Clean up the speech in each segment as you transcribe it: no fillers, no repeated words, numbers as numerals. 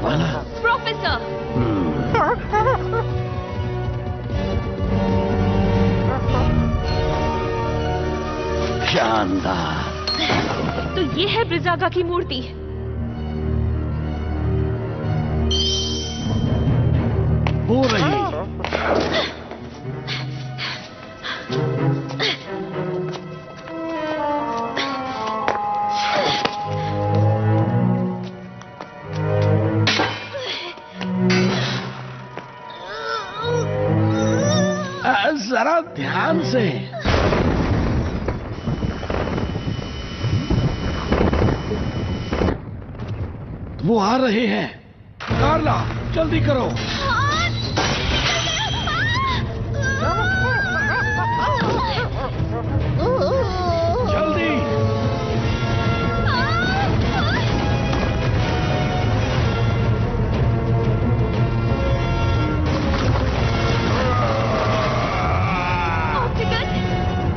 वाला। प्रोफेसर। शानदार। तो ये है ब्रिजागा की मूर्ति। हो रही। जरा ध्यान से। वो आ रहे हैं। कार्ला, जल्दी करो। जल्दी।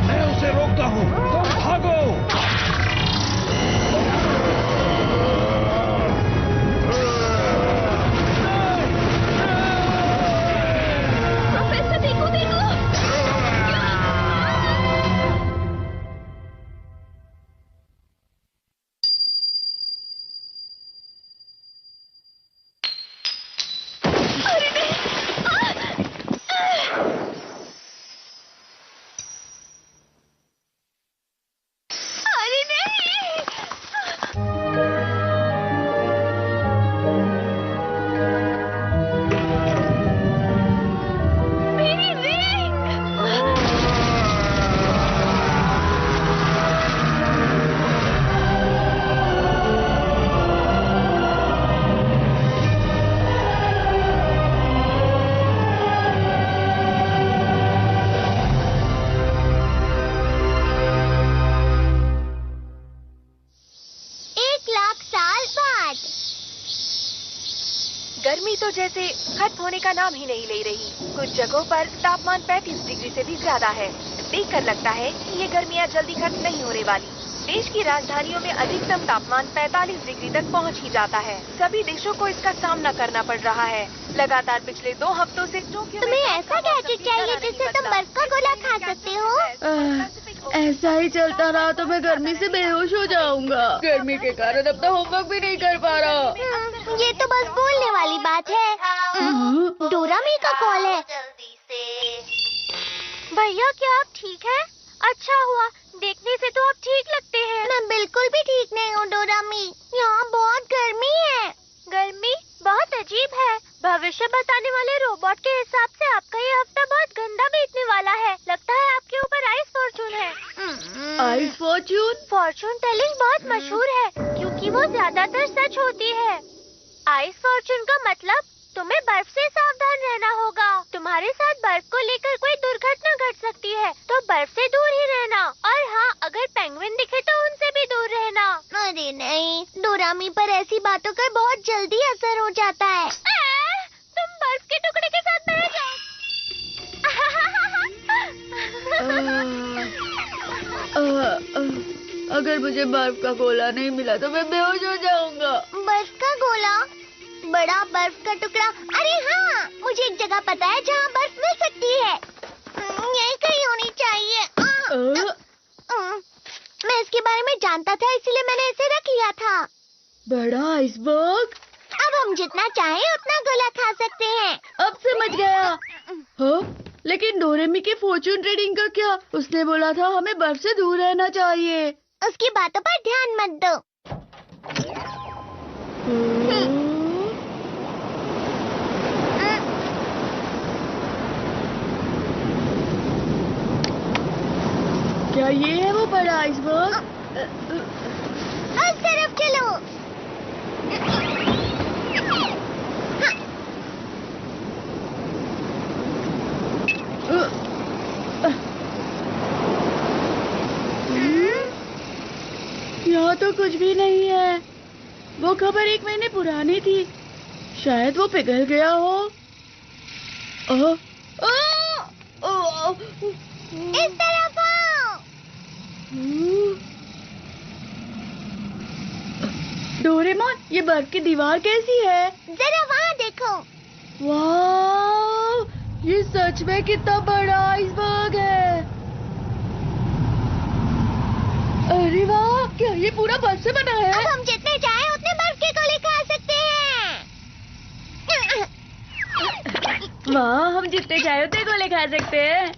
मैं उसे रोकता हूँ, तुम भागो। प्रोफेसर देखो देखो। अरे नहीं। अरे नहीं। मेरी रिंग। एक लाख साल बाद। गर्मी तो जैसे खत्म होने का नाम ही नहीं ले रही। कुछ जगहों पर तापमान 35 डिग्री से भी ज्यादा है। देखकर लगता है कि ये गर्मियाँ जल्दी खत्म नहीं होने वाली। देश की राजधानियों में अधिकतम तापमान 45 डिग्री तक पहुंच ही जाता है। सभी देशों को इसका सामना करना पड़ रहा है। लगातार पिछले 2 हफ्तों से टोक्यो में तुम्हें ऐसा गैजेट चाहिए जिससे तुम बर्फ का गोला खा सकते हो? ऐसा ही चलता रहा तो मैं गर्मी से बेहोश हो जाऊंगा। गर्मी के कारण अपना होमवर्क भी नहीं कर पा रहा। ये तो बस बोलने वाली बात है। डोरामी का कॉल है। भैया, क्या आप ठीक हैं? अच्छा हुआ, देखने से तो आप ठीक लगते हैं। मैं बिल्कुल भी ठीक नहीं हूँ डोरामी। यहाँ बहुत गर्मी है। गर्मी बहुत अजीब है। भविष्य बताने वाले रोबोट के हिसाब से आपका ये हफ्ता बहुत गंदा बीतने वाला है। लगता है आपके ऊपर आइस फॉर्चून है। Ice Fortune? फॉर्चून टेलिंग बहुत मशहूर है क्योंकि वो ज्यादातर सच होती है। आइस फॉर्चून का मतलब तुम्हें बर्फ से सावधान रहना होगा। तुम्हारे साथ बर्फ को लेकर कोई दुर्घटना घट सकती है, तो बर्फ से दूर ही रहना। और हाँ, अगर पेंगुइन दिखे तो उनसे भी दूर रहना। अरे नहीं, डोरामी पर ऐसी बातों का बहुत जल्दी असर हो जाता है। तुम बर्फ के टुकड़े के साथ बह जाओ। अगर मुझे बर्फ का गोला नहीं मिला तो मैं बेहोश हो जाऊंगा। बर्फ का गोला? बड़ा बर्फ का टुकड़ा? अरे हाँ, मुझे एक जगह पता है जहाँ बर्फ मिल सकती है। यही कहीं होनी चाहिए। मैं इसके बारे में जानता था, इसीलिए मैंने इसे रख लिया था। बड़ा आइसबर्ग? अब हम जितना चाहें उतना गोला खा सकते हैं। अब समझ गया। हाँ, लेकिन डोरेमी के फॉर्चून रीडिंग का क्या? उसने बोला था हमें बर्फ से दूर रहना चाहिए। उसकी बातों पर ध्यान मत दो। क्या ये है वो बड़ा आइसबर्ग? उस तरफ चलो। यहाँ तो कुछ भी नहीं है। वो खबर 1 महीने पुरानी थी। शायद वो पिघल गया हो। इस तरफ आओ। डोरेमोन, ये बर्फ की दीवार कैसी है? जरा वहाँ देखो। वाह, ये सच में कितना बड़ा आइसबर्ग है। अरे वाह, क्या ये पूरा बर्फ से बना है? अब हम जितने चाहे उतने बर्फ के गोले खा सकते हैं। वाह, हम जितने चाहे उतने गोले खा सकते हैं।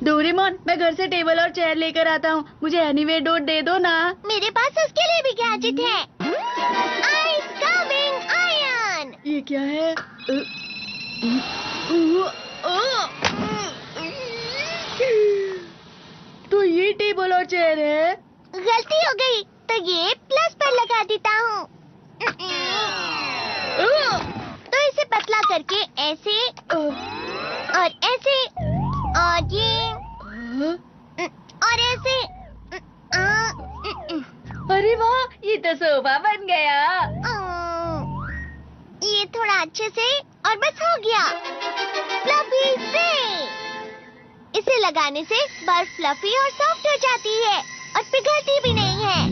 डोरेमोन, मैं घर से टेबल और चेयर लेकर आता हूँ। मुझे एनीवे डोर दे दो ना। मेरे पास उसके लिए भी गैजेट है। Ice coming iron. ये क्या है? तो ये टेबल और चेयर है। गलती हो गई, तो ये प्लस पर लगा देता हूँ। तो इसे पतला करके ऐसे और ऐसे और ये और ऐसे। अरे वाह, ये तो सोफा बन गया। ये थोड़ा अच्छे से और बस हो गया। फ्लफी से इसे लगाने से बर्फ फ्लफी और सॉफ्ट हो जाती है और पिघलती भी नहीं है।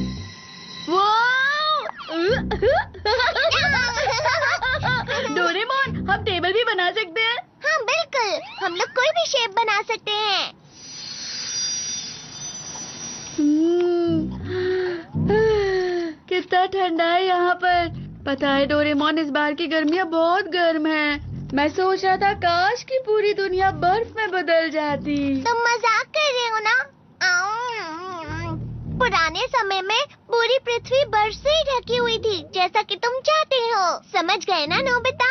डोरेमोन, हम टेबल भी बना सकते हैं। हाँ बिल्कुल, हम लोग कोई भी शेप बना सकते हैं। कितना ठंडा है यहाँ पर। पता है डोरेमोन, इस बार की गर्मियाँ बहुत गर्म हैं। मैं सोच रहा था काश कि पूरी दुनिया बर्फ में बदल जाती। तुम मजाक कर रहे हो ना? पुराने समय में पूरी पृथ्वी बर्फ से ही ढकी हुई थी, जैसा कि तुम चाहते हो। समझ गए ना नोबिता?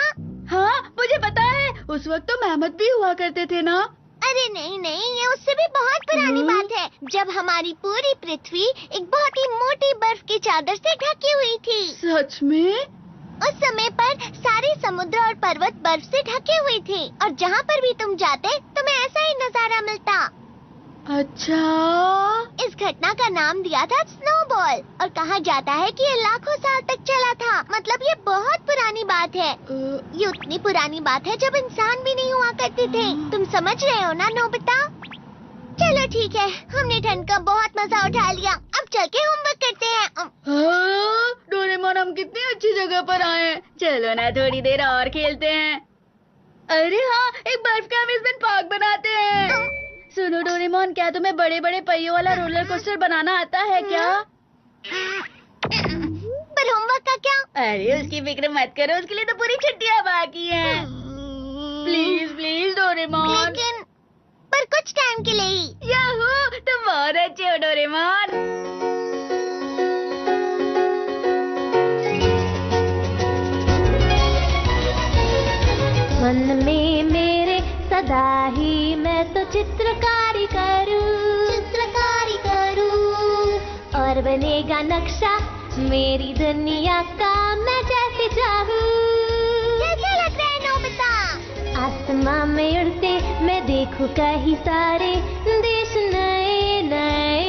हाँ, मुझे पता है। उस वक्त तो मेहमत भी हुआ करते थे ना। अरे नहीं नहीं, ये उससे भी बहुत पुरानी बात है, जब हमारी पूरी पृथ्वी एक बहुत ही मोटी बर्फ की चादर से ढकी हुई थी। सच में? उस समय पर सारे समुद्र और पर्वत बर्फ से ढके हुए थे और जहाँ पर भी तुम जाते तुम्हें ऐसा ही नजारा मिलता। अच्छा, इस घटना का नाम दिया था स्नोबॉल और कहा जाता है कि ये लाखों साल तक चला था। मतलब ये बहुत पुरानी बात है। ये उतनी पुरानी बात है जब इंसान भी नहीं हुआ करते थे। तुम समझ रहे हो ना नोबिता? चलो ठीक है, हमने ठंड का बहुत मजा उठा लिया। अब चल के होमवर्क करते हैं। डोरेमोन, हम कितनी अच्छी जगह पर आए हैं। चलो ना थोड़ी देर और खेलते हैं। अरे हाँ, एक बर्फ का अम्यूजमेंट पार्क बनाते हैं। सुनो डोरेमोन, क्या तुम्हें बड़े बड़े पहियों वाला रोलर कोस्टर बनाना आता है क्या? पर होमवर्क का क्या? अरे उसकी फिक्र मत करो, उसके लिए तो पूरी छुट्टियां बाकी हैं। Please please Doraemon. लेकिन पर कुछ टाइम के लिए ही। याहू, तुम बहुत अच्छे हो डोरेमोन। मन में मेरे सदा ही मैं तो चित्रकारी करूं और बनेगा नक्शा मेरी दुनिया का मैं जैसे चाहूं। कैसा लग रहा है नोबिता? आसमां में उड़ते मैं देखूं कहीं सारे देश नए नए।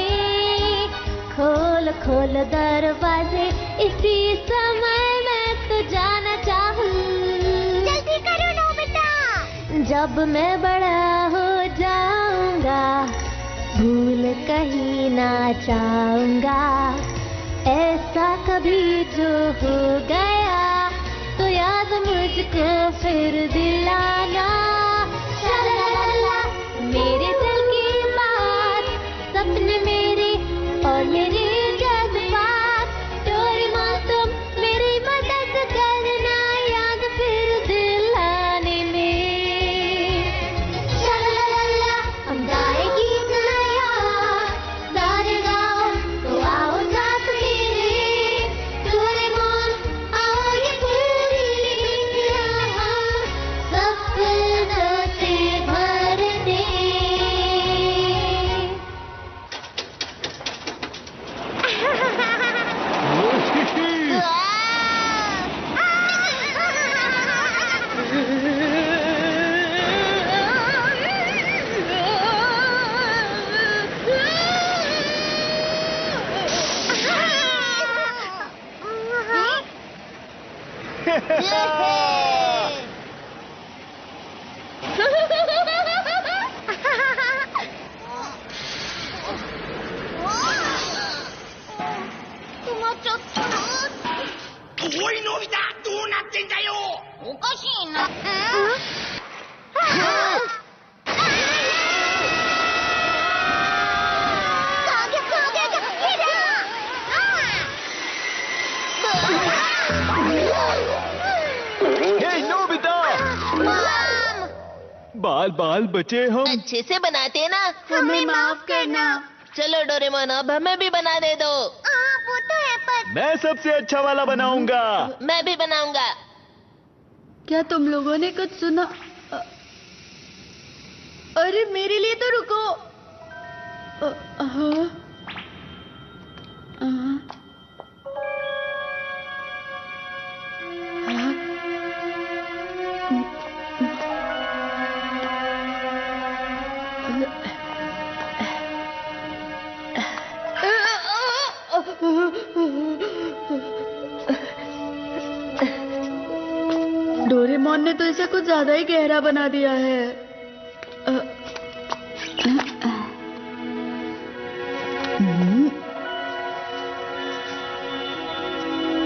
खोल खोल दरवाजे, इसी समय मैं तो जाना चाहूं। जल्दी करो नोबिता। जब मैं बड़ा हो जाऊंगा भूल कहीं ना चाहूंगा। ऐसा कभी जो हो गया तो याद मुझको फिर दिलाना। शलाला, मेरे दिल की बात, सपने मेरे और मेरे जज्बात। डोरेमोन तुम मेरी मदद करना याद फिर दिलाने में। शलाला, हम गाए गीत नया सारे गाओ तो आओ साथ मेरे। डोरेमोन आओ ये पूरी दुनिया हम सपनों से भर दे। おいのび太どうなってんだよ。おかしいな。हे नोबिता, बाल बाल बचे हम। अच्छे से बनाते ना। हमें माफ करना। चलो डोरेमोन, अब हमें भी बनाने दो। वो तो है पर मैं सबसे अच्छा वाला बनाऊंगा। मैं भी बनाऊंगा। क्या तुम लोगों ने कुछ सुना? अरे मेरे लिए तो रुको। हाँ। डोरेमोन ने तो इसे कुछ ज्यादा ही गहरा बना दिया है।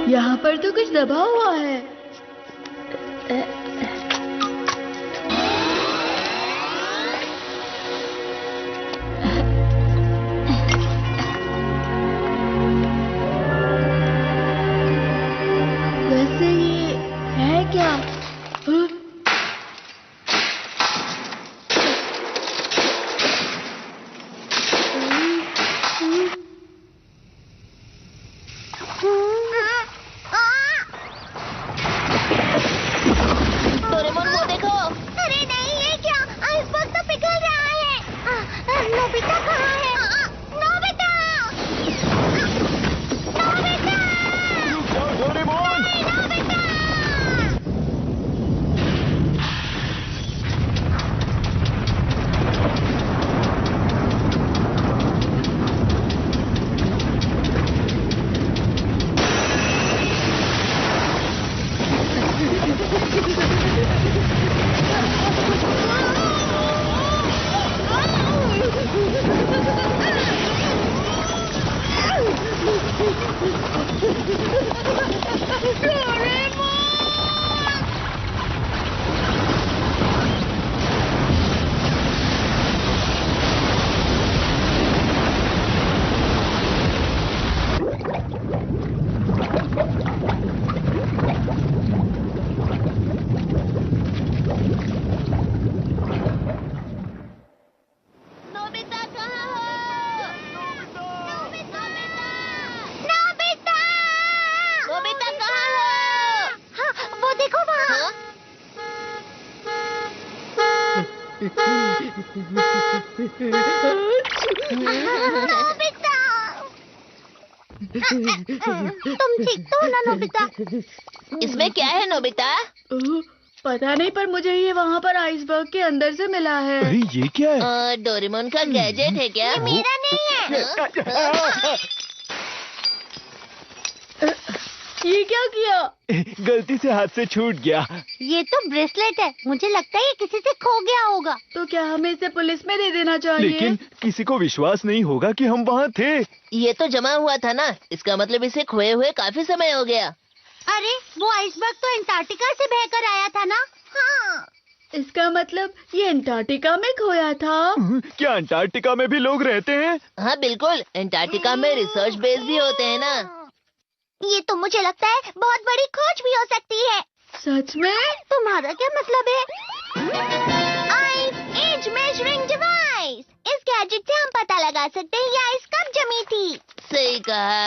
यहाँ पर तो कुछ दबा हुआ है। वैसे ये है क्या? डोरेमोन वो देखो। अरे नहीं, ये क्या? आइसबर्ग तो पिघल रहा है। नोबिता कहाँ है? नोबिता! नोबिता! रुक जाओ डोरेमोन। नोबिता! नोबिता कहाँ हो? नोबिता! नोबिता कहाँ हो? हाँ, वो देखो वहाँ। हाँ? नोबिता! तुम ठीक तो हो ना नोबिता? इसमें क्या है नोबिता? पता नहीं, पर मुझे ये वहाँ पर आइसबर्ग के अंदर से मिला है। अरे ये क्या है? डोरेमोन का गैजेट है क्या? मेरा नहीं है। ये क्या किया? गलती से हाथ से छूट गया। ये तो ब्रेसलेट है। मुझे लगता है ये किसी से खो गया होगा। तो क्या हमें इसे पुलिस में दे देना चाहिए? लेकिन किसी को विश्वास नहीं होगा कि हम वहाँ थे। ये तो जमा हुआ था ना, इसका मतलब इसे खोए हुए काफी समय हो गया। अरे वो आइसबर्ग तो अंटार्कटिका से बहकर आया था ना? हाँ। इसका मतलब ये अंटार्कटिका में खोया था। क्या अंटार्कटिका में भी लोग रहते हैं? हाँ बिल्कुल, अंटार्कटिका में रिसर्च बेस भी होते हैं ना। ये तो मुझे लगता है बहुत बड़ी खोज भी हो सकती है। सच में? तुम्हारा क्या मतलब है? Ice age measuring device. इस गैजेट से हम पता लगा सकते हैं ये आइस कब जमी थी। सही कहा।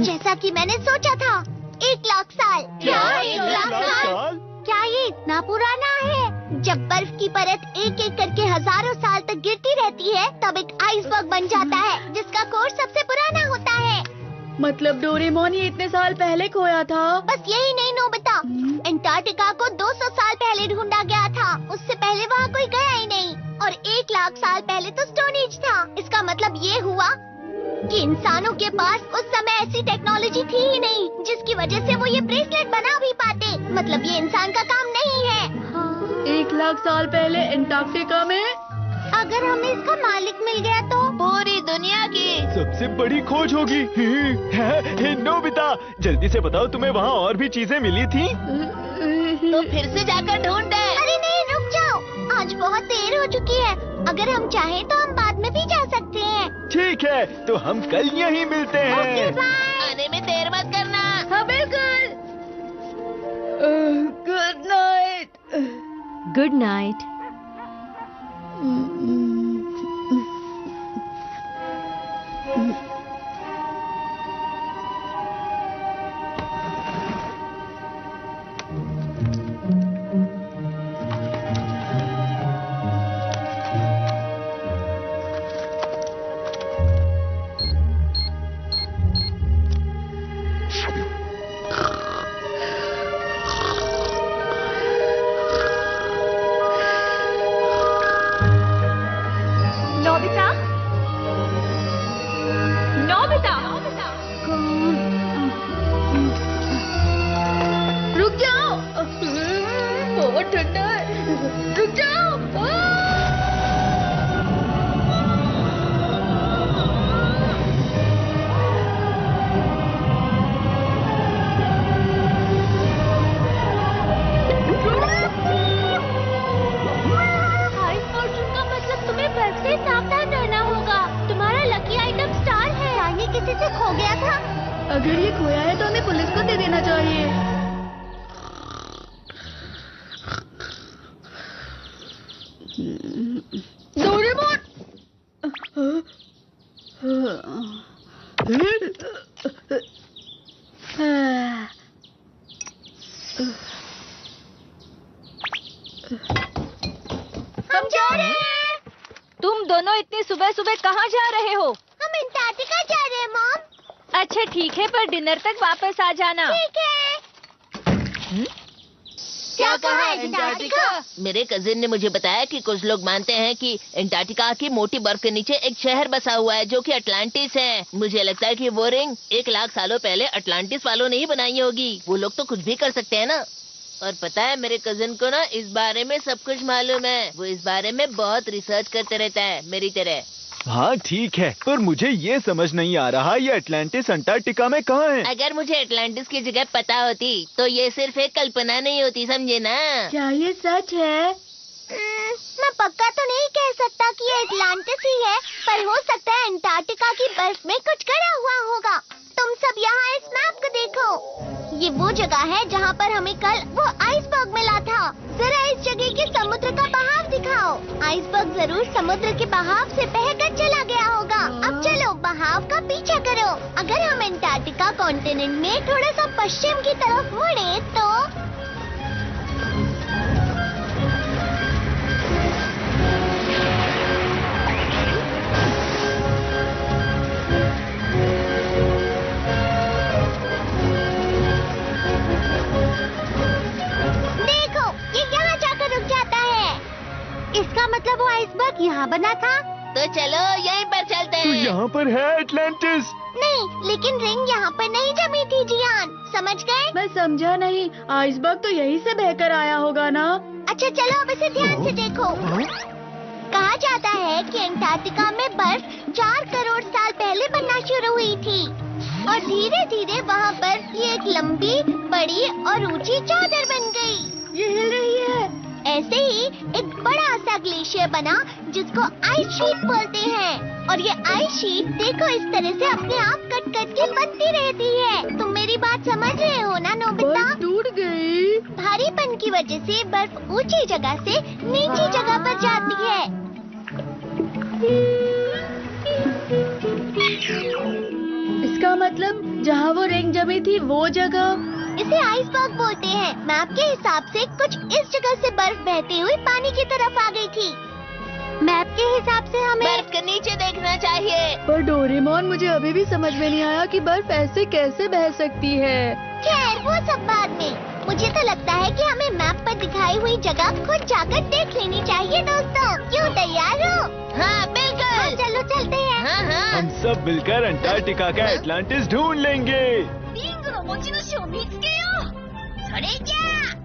जैसा कि मैंने सोचा था, 1 लाख साल। क्या? 1 लाख साल? क्या ये इतना पुराना है? जब बर्फ की परत एक एक करके हजारों साल तक गिरती रहती है, तब एक आइसबर्ग बन जाता है, जिसका कोर सबसे पुराना होता है। मतलब डोरेमोन ये इतने साल पहले खोया था? बस यही नहीं नोबिता, अंटार्कटिका को 200 साल पहले ढूंढा गया था। उससे पहले वहाँ कोई गया ही नहीं। और 1 लाख साल पहले तो स्टोन एज था। इसका मतलब ये हुआ कि इंसानों के पास उस समय ऐसी टेक्नोलॉजी थी ही नहीं जिसकी वजह से वो ये ब्रेसलेट बना भी पाते। मतलब ये इंसान का काम नहीं है। 1 लाख साल पहले अंटार्कटिका में? अगर हमें इसका मालिक मिल गया तो? सबसे बड़ी खोज होगी। नोबिता, जल्दी से बताओ तुम्हें वहाँ और भी चीजें मिली थी? तो फिर से जाकर ढूंढ दे। अरे नहीं, रुक जाओ, आज बहुत देर हो चुकी है। अगर हम चाहें तो हम बाद में भी जा सकते हैं। ठीक है, तो हम कल यहीं मिलते हैं। आने में देर मत करना। हाँ बिल्कुल। Good night. Good night. Nobita, Nobita, रुक जाओ, बहुत ठंडा है। रुक जाओ। हाई फॉर्चून का मतलब तुम्हें बर्फ से सावधान रहना होगा। तुम्हारा लकी आइटम स्टार है। ये किसी से खो गया था। अगर ये खोया है तो हमें पुलिस को दे देना चाहिए। डोरेमोन! हम जा रहे हैं। तुम दोनों इतनी सुबह सुबह कहाँ जा रहे हो? हम अंटार्कटिका जा रहे हैं मॉम। अच्छा ठीक है, पर डिनर तक वापस आ जाना। ठीक है। क्या कहा अंटार्कटिका? मेरे कजिन ने मुझे बताया कि कुछ लोग मानते हैं कि अंटार्कटिका की मोटी बर्फ के नीचे एक शहर बसा हुआ है जो कि अटलांटिस है। मुझे लगता है कि वो रिंग 1 लाख सालों पहले अटलांटिस वालों ने ही बनाई होगी। वो लोग तो कुछ भी कर सकते हैं ना। और पता है, मेरे कजिन को ना इस बारे में सब कुछ मालूम है। वो इस बारे में बहुत रिसर्च करते रहता है, मेरी तरह। हाँ ठीक है, पर मुझे ये समझ नहीं आ रहा ये अटलांटिस अंटार्कटिका में कहाँ है? अगर मुझे अटलांटिस की जगह पता होती तो ये सिर्फ एक कल्पना नहीं होती, समझे ना? क्या ये सच है? मैं पक्का तो नहीं कह सकता कि ये अटलांटिस ही है, पर हो सकता है अंटार्कटिका की बर्फ में कुछ गड़ा हुआ होगा। तुम सब यहाँ इस मैप को देखो। ये वो जगह है जहाँ पर हमें कल वो आइसबर्ग मिला था। जरा इस जगह के समुद्र का बहाव दिखाओ। आइसबर्ग जरूर समुद्र के बहाव से बहकर चला गया होगा। अब चलो बहाव का पीछा करो। अगर हम अंटार्कटिका कॉन्टिनेंट में थोड़ा सा पश्चिम की तरफ मुड़े तो इसका मतलब वो आइसबर्ग यहाँ बना था। तो चलो यहीं पर चलते तो हैं। यहाँ पर है अटलांटिस। नहीं, लेकिन रिंग यहाँ पर नहीं जमी थी जियान, समझ गए? मैं समझा नहीं। आइसबर्ग तो यहीं से बहकर आया होगा ना? अच्छा चलो अब इसे ध्यान से देखो। कहा जाता है कि अंटार्कटिका में बर्फ 4 करोड़ साल पहले बनना शुरू हुई थी और धीरे धीरे वहाँ बर्फ की एक लंबी, बड़ी और ऊंची चादर बन गई। ये हिल रही है। ऐसे ही एक बड़ा सा ग्लेशियर बना जिसको आइस शीट बोलते हैं। और ये आइस शीट देखो इस तरह से अपने आप कट कट के बनती रहती है। तुम मेरी बात समझ रहे हो ना नोबिता? बर्फ टूट गई। भारीपन की वजह से बर्फ ऊंची जगह से नीची जगह पर जाती है। इसका मतलब जहाँ वो रिंग जमी थी वो जगह। इसे आइसबर्ग बोलते हैं। मैप के हिसाब से कुछ इस जगह से बर्फ बहती हुई पानी की तरफ आ गई थी। मैप के हिसाब से हमें बर्फ के नीचे देखना चाहिए। पर डोरेमोन, मुझे अभी भी समझ में नहीं आया कि बर्फ ऐसे कैसे बह सकती है। खैर वो सब बाद में। मुझे तो लगता है कि हमें मैप पर दिखाई हुई जगह खुद जाकर देख लेनी चाहिए दोस्तों। क्यों, तैयार हो? हाँ बिल्कुल। चलो चलते हैं। हाँ। हम सब मिलकर अंटार्कटिका का अटलांटिस ढूंढ लेंगे। リングの持ち主を見つけよう。それじゃあ。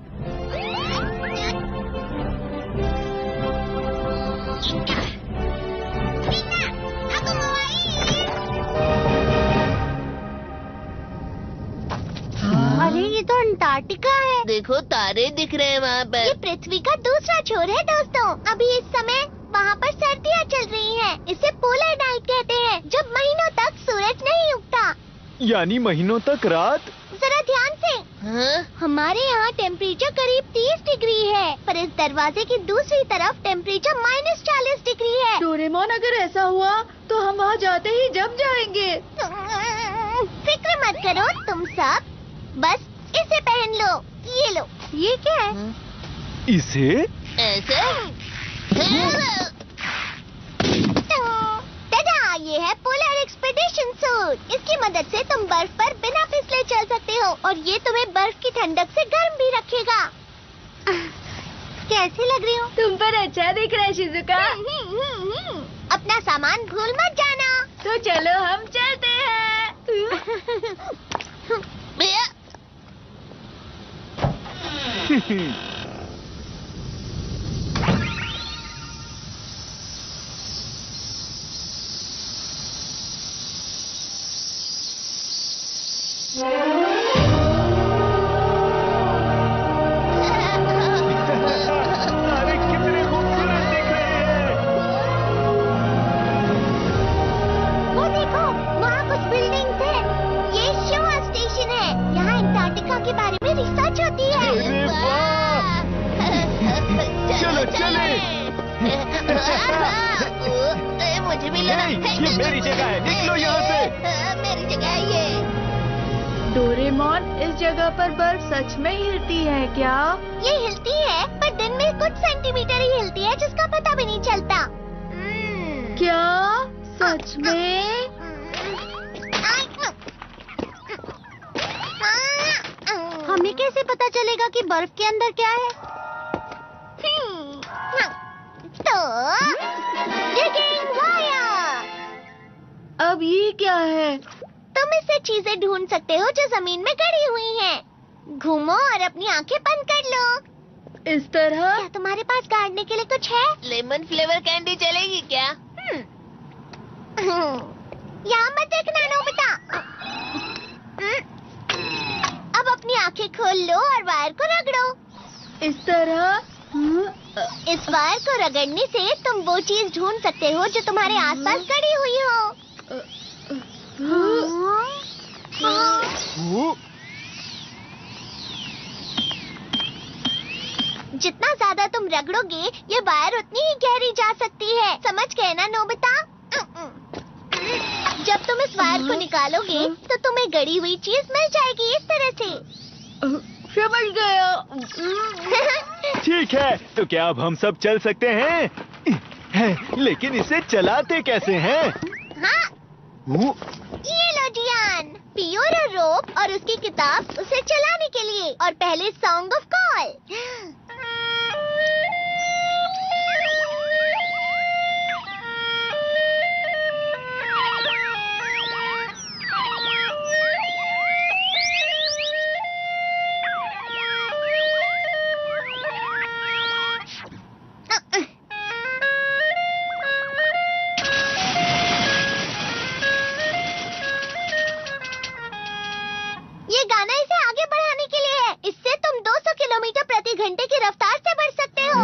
みんな、覚悟はいい？ देखो तारे दिख रहे हैं वहाँ ये पर। पृथ्वी का दूसरा छोर है दोस्तों। अभी इस समय वहाँ पर सर्दियाँ चल रही हैं। इसे पोलर नाइट कहते हैं, जब महीनों तक सूरज नहीं उगता। यानी महीनों तक रात। जरा ध्यान से, हाँ? हमारे यहाँ टेम्परेचर करीब 30 डिग्री है, पर इस दरवाजे की दूसरी तरफ टेम्परेचर -40 डिग्री है। डोरेमोन, अगर ऐसा हुआ तो हम वहाँ जाते ही जम जाएंगे। फिक्र मत करो तुम सब, बस इसे पहन लो। ये लो। ये क्या है? इसे? ऐसे? दादा, ये है पोलर एक्सपेडिशन सूट। इसकी मदद से तुम बर्फ पर बिना फिसले चल सकते हो, और ये तुम्हें बर्फ की ठंडक से गर्म भी रखेगा। कैसी लग रही हूँ? तुम पर अच्छा दिख रहा है शिजुका। अपना सामान भूल मत जाना। तो चलो हम चलते हैं। भैया, तारे कितने खूबसूरत दिख रहे हैं। वो देखो, वहाँ कुछ बिल्डिंग्स हैं। ये शिवा स्टेशन है। यहाँ अंटार्कटिका के बारे में रिसर्च होती है। अरे वाह! चलो चले। मुझे भी लेना। ये मेरी जगह है, निकलो यहाँ से। मेरी जगह है ये। डोरेमोन, इस जगह पर बर्फ सच में हिलती है क्या? ये हिलती है, पर दिन में कुछ सेंटीमीटर ही हिलती है, जिसका पता भी नहीं चलता। क्या सच में? हमें कैसे पता चलेगा कि बर्फ के अंदर क्या है? तो digging wire। अब ये क्या है? तुम इससे चीजें ढूंढ सकते हो जो जमीन में गड़ी हुई हैं। घूमो और अपनी आंखें बंद कर लो। इस तरह? क्या तुम्हारे पास गाड़ने के लिए कुछ है? लेमन फ्लेवर कैंडी चलेगी क्या? यहाँ मत देखना नोबिता। अब अपनी आंखें खोल लो और वायर को रगड़ो। इस तरह? इस वायर को रगड़ने से तुम वो चीज ढूंढ सकते हो जो तुम्हारे आसपास गड़ी हुई हो। वो जितना ज्यादा तुम रगड़ोगे, ये वायर उतनी ही गहरी जा सकती है। समझ गए ना नोबिता? जब तुम इस वायर को निकालोगे तो तुम्हें गड़ी हुई चीज मिल जाएगी, इस तरह से। समझ गया। ठीक है, तो क्या अब हम सब चल सकते हैं? लेकिन इसे चलाते कैसे हैं? हाँ, वो ये लो जियान, पियोरो रोप और उसकी किताब उसे चलाने के लिए। और पहले सॉन्ग ऑफ कॉल। ये गाना इसे आगे बढ़ाने के लिए है। इससे तुम 200 किलोमीटर प्रति घंटे की रफ्तार से बढ़ सकते हो।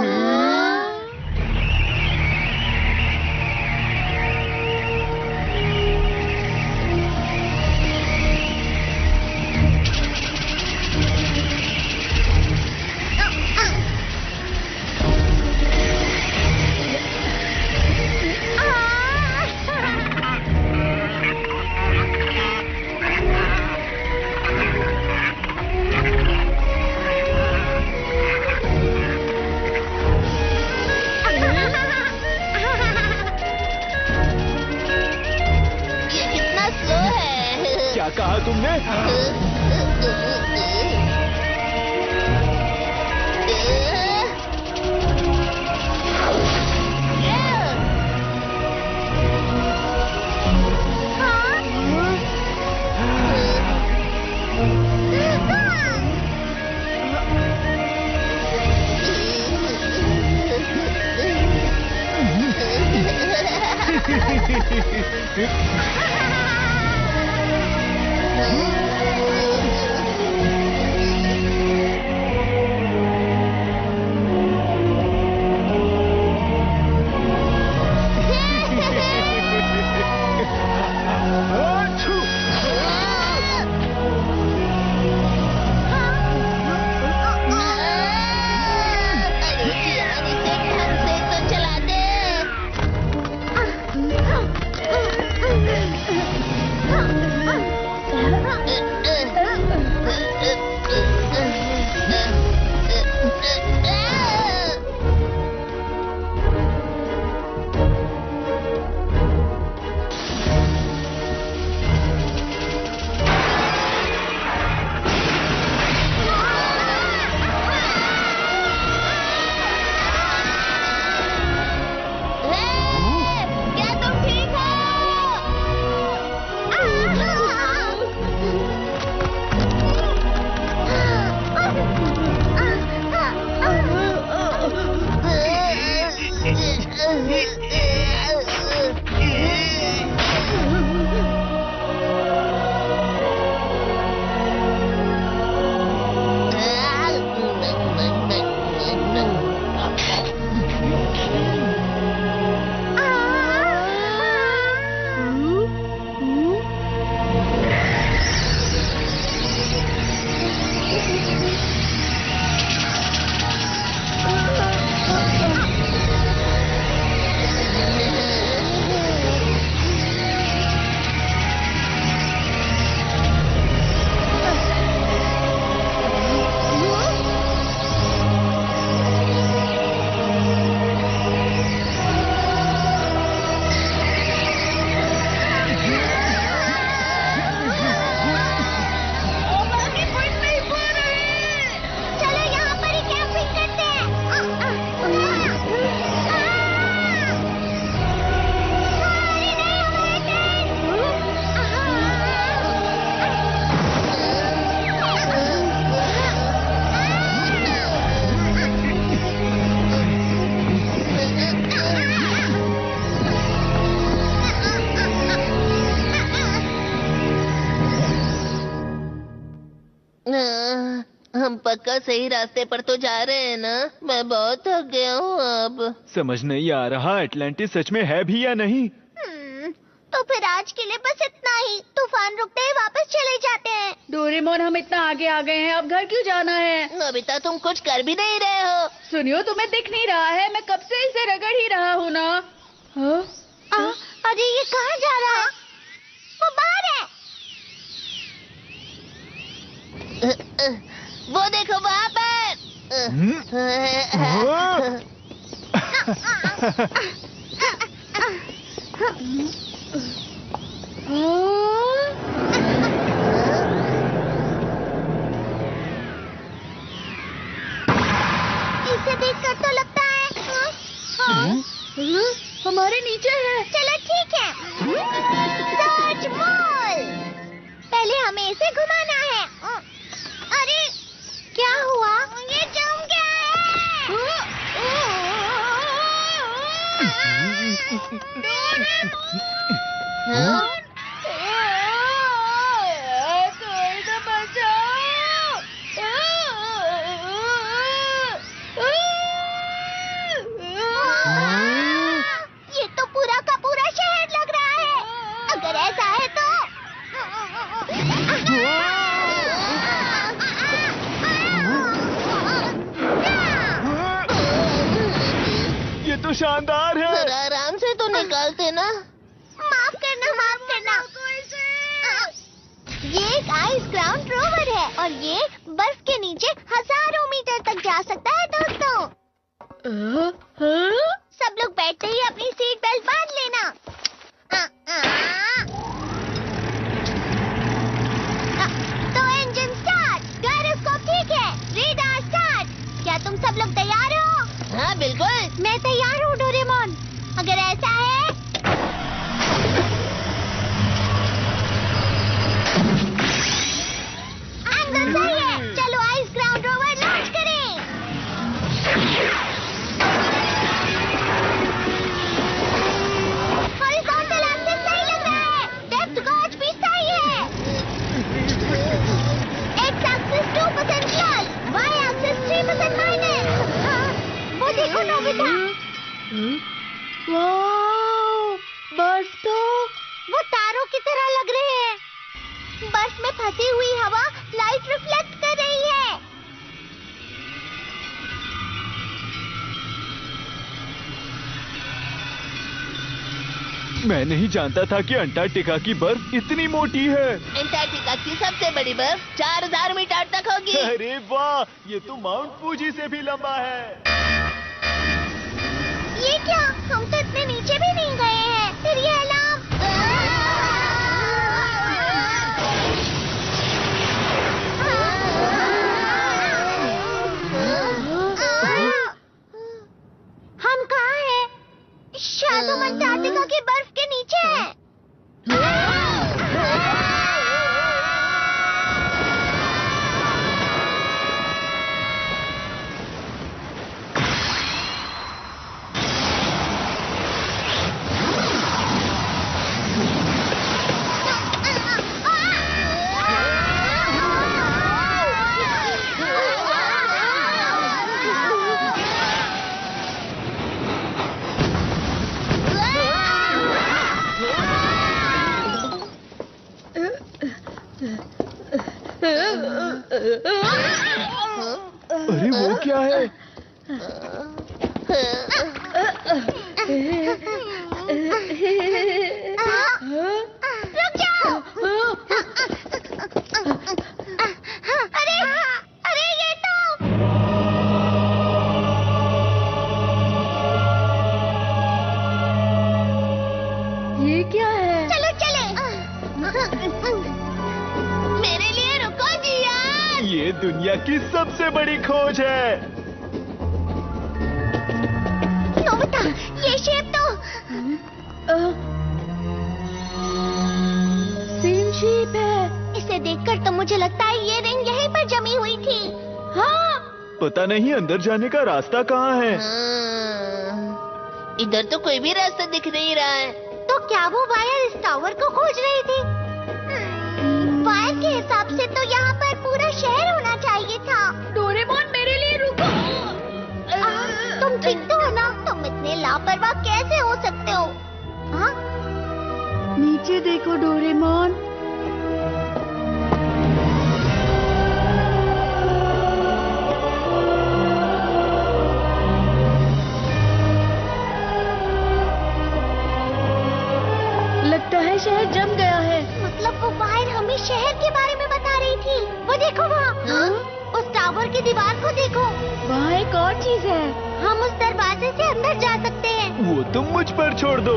ये कितना स्लो है। क्या कहा तुमने? हम पक्का सही रास्ते पर तो जा रहे हैं ना? मैं बहुत थक गया हूँ अब। समझ नहीं आ रहा एटलांटिस सच में है भी या नहीं। तो फिर आज के लिए बस इतना ही। तूफान रुकते ही वापस चले जाते हैं। डोरेमोन, हम इतना आगे आ गए हैं, अब घर क्यों जाना है? नोबिता, तुम कुछ कर भी नहीं रहे हो। सुनियो, तुम्हें दिख नहीं रहा है? मैं कब से इसे रगड़ ही रहा हूँ ना। हाँ? अरे ये कहाँ जा रहा है? वो बाहर है। वो देखो वहाँ पर। इसे देखकर तो लगता है हमारे नीचे है। चलो ठीक है। Search mall. पहले हमें इसे घुमाना है। अरे क्या हुआ? ये जम गया है। कोई तो बचाओ। ये तो पूरा का पूरा शहर लग रहा है। अगर ऐसा है तो ये तो शानदार है। जरा आराम से तो निकालते ना। माफ करना, माफ करना। ये एक आइस ग्राउंड रोवर है और ये बर्फ के नीचे हजारों मीटर तक जा सकता है दोस्तों। सब लोग बैठते ही अपनी सीट बेल्ट बांध लेना। तो इंजन स्टार्ट, गायरोस्कोप ठीक है, रेडार स्टार्ट। क्या तुम सब लोग तैयार हो? हाँ बिल्कुल। मैं तैयार हूँ डोरेमोन। अगर ऐसा है एंगल सही है। चलो आइस ग्राउंड रोवर लॉन्च करें। हॉरिजॉन्टल एक्सिस सही लग रहा है। डेप्थ गॉज भी सही है। X axis 2% plus, Y axis 3% minus. वो देखो नोबिता। वाओ, बर्फ तो वो तारों की तरह लग रहे हैं। बर्फ में फंसी हुई हवा लाइट रिफ्लेक्ट कर रही है। मैं नहीं जानता था कि अंटार्कटिका की बर्फ इतनी मोटी है। अंटार्कटिका की सबसे बड़ी बर्फ 4000 मीटर तक होगी। अरे वाह, ये तो माउंट फूजी से भी लंबा है। ये क्या? हम तो इतने नीचे भी नहीं गए हैं। फिर ये अलार्म। हम कहाँ हैं? शायद हम अंटार्कटिका की बर्फ के नीचे हैं। अरे वो क्या है? रुक जाओ। अरे अरे ये तो ये क्या है? चलो चले। मेरे लिए रुको जी यार। ये दुनिया की सबसे बड़ी खोज है। नोबिता, ये शेप तो सेम शेप है। इसे देखकर तो मुझे लगता है ये रिंग यहीं पर जमी हुई थी। हाँ, पता नहीं अंदर जाने का रास्ता कहाँ है। इधर तो कोई भी रास्ता दिख नहीं रहा है। तो क्या वो वायर इस टावर को खोज रही थी? वायर के हिसाब से तो यहाँ पर पूरा शहर नीचे देखो डोरेमोन। लगता है शहर जम गया है। मतलब वो बाहर हमें शहर के बारे में बता रही थी। वो देखो वहाँ, उस टावर की दीवार को देखो। वहाँ एक और चीज है। हम उस दरवाजे से अंदर जा सकते हैं। वो तुम मुझ पर छोड़ दो।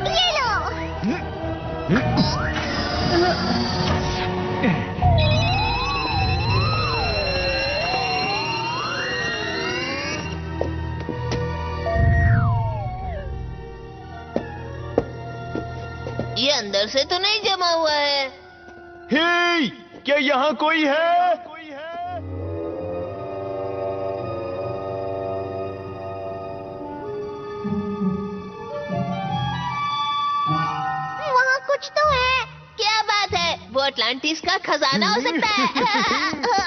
ये लो। ये अंदर से तो नहीं जमा हुआ है। हे, क्या यहाँ कोई है? वहाँ कुछ तो है। क्या बात है? वो अटलांटिस का खजाना हो सकता है।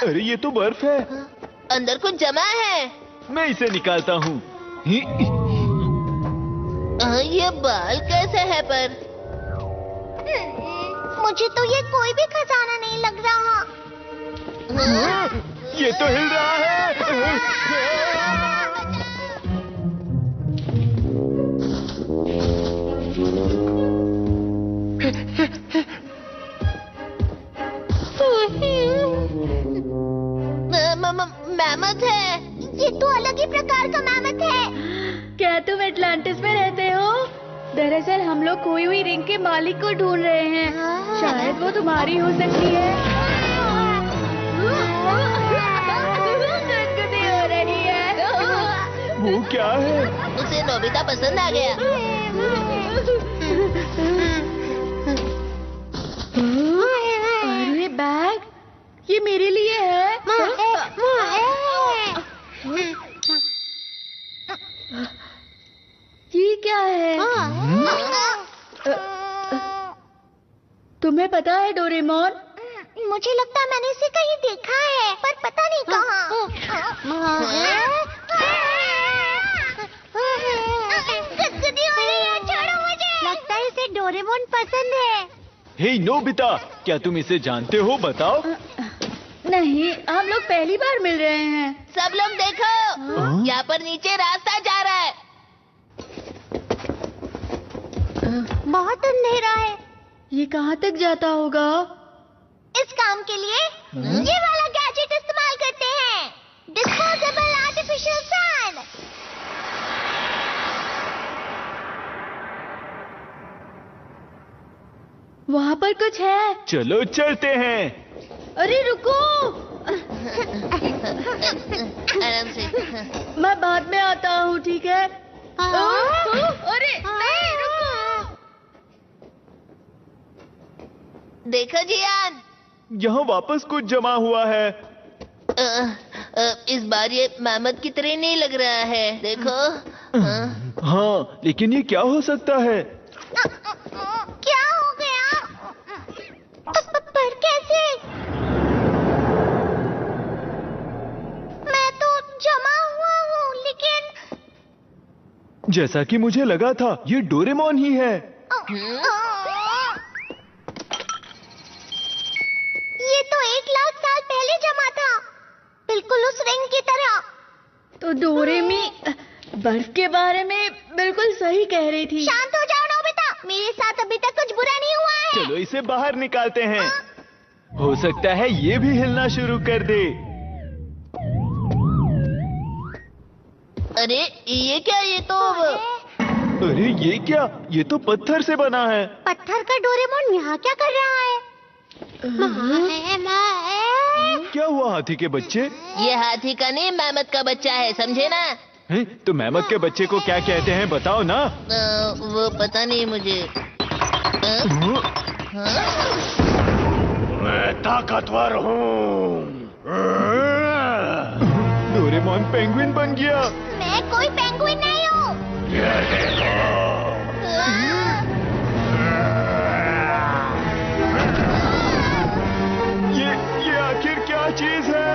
अरे ये तो बर्फ है। अंदर कुछ जमा है। मैं इसे निकालता हूँ। ये बाल कैसे है पर? मुझे तो ये कोई भी खजाना नहीं लग रहा। ये तो हिल रहा है। मैमथ है। ये तो अलग ही प्रकार का मैमथ है। क्या तुम एटलांटिस में रहते हो? दरअसल हम लोग खोई हुई रिंग के मालिक को ढूंढ रहे हैं। शायद वो तुम्हारी हो सकती है। गुदगुदी हो रही है। वो क्या है? उसे नोबिता पसंद आ गया। अरे बैग, ये मेरे लिए है। ये क्या है? तुम्हें पता है डोरेमोन? मुझे लगता है मैंने इसे कहीं देखा है, पर पता नहीं कहाँ। गुदगुदी हो रही है, छोड़ो मुझे। लगता है इसे डोरेमोन पसंद है। हे नोबिता, क्या तुम इसे जानते हो? बताओ। नहीं, हम लोग पहली बार मिल रहे हैं। सब लोग देखो, यहाँ पर नीचे रास्ता जा रहा है। बहुत अंधेरा है। ये कहाँ तक जाता होगा? इस काम के लिए ये वाला गैजेट इस्तेमाल करते हैं। Disposable artificial sun. वहाँ पर कुछ है। चलो चलते हैं। अरे रुको, आराम से। मैं बाद में आता हूँ, ठीक है? अरे नहीं, रुको। देखो जियान, यहाँ वापस कुछ जमा हुआ है। इस बार ये मैमथ की तरह नहीं लग रहा है। देखो। हाँ, लेकिन ये क्या हो सकता है? क्या हो गया? पर कैसे? मैं तो जमा हुआ हूँ, लेकिन जैसा कि मुझे लगा था, ये डोरेमोन ही है। ये तो 1,00,000 साल पहले जमा था, बिल्कुल उस रिंग की तरह। तो डोरेमी बर्फ के बारे में बिल्कुल सही कह रही थी। शांत हो जाओ नोबिता, मेरे साथ अभी तक कुछ बुरा नहीं हुआ है। चलो इसे बाहर निकालते हैं। हो सकता है ये भी हिलना शुरू कर दे। अरे ये क्या? ये तो अरे ये क्या? ये तो पत्थर से बना है। पत्थर का डोरेमोन यहाँ क्या कर रहा है? क्या हुआ हाथी के बच्चे? ये हाथी का नहीं, मैमथ का बच्चा है, समझे ना? हैं? तो मैमथ के बच्चे को क्या कहते हैं, बताओ ना। वो पता नहीं मुझे। मैं ताकतवर हूँ। डोरेमोन पेंगुइन बन गया। मैं कोई पेंगुइन नहीं हूँ। ये देखो। ये आखिर क्या चीज है?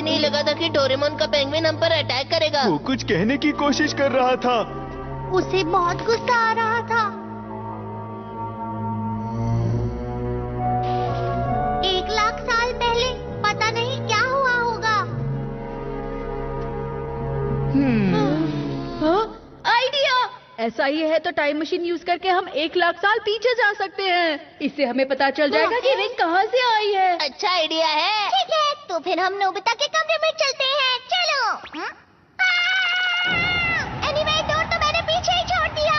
भी नहीं लगा था कि डोरेमोन का पेंगुइन हम पर अटैक करेगा। वो कुछ कहने की कोशिश कर रहा था। उसे बहुत गुस्सा आ रहा था। 1,00,000 साल पहले पता नहीं क्या हुआ होगा। आइडिया! ऐसा ही है तो टाइम मशीन यूज करके हम 1,00,000 साल पीछे जा सकते हैं। इससे हमें पता चल जाएगा कि रिंग कहाँ से आई है। अच्छा आइडिया है। ठीक है, तो फिर हम नोबिता के कमरे में चलते हैं। चलो। एनीवे, डोर तो मैंने पीछे ही छोड़ दिया।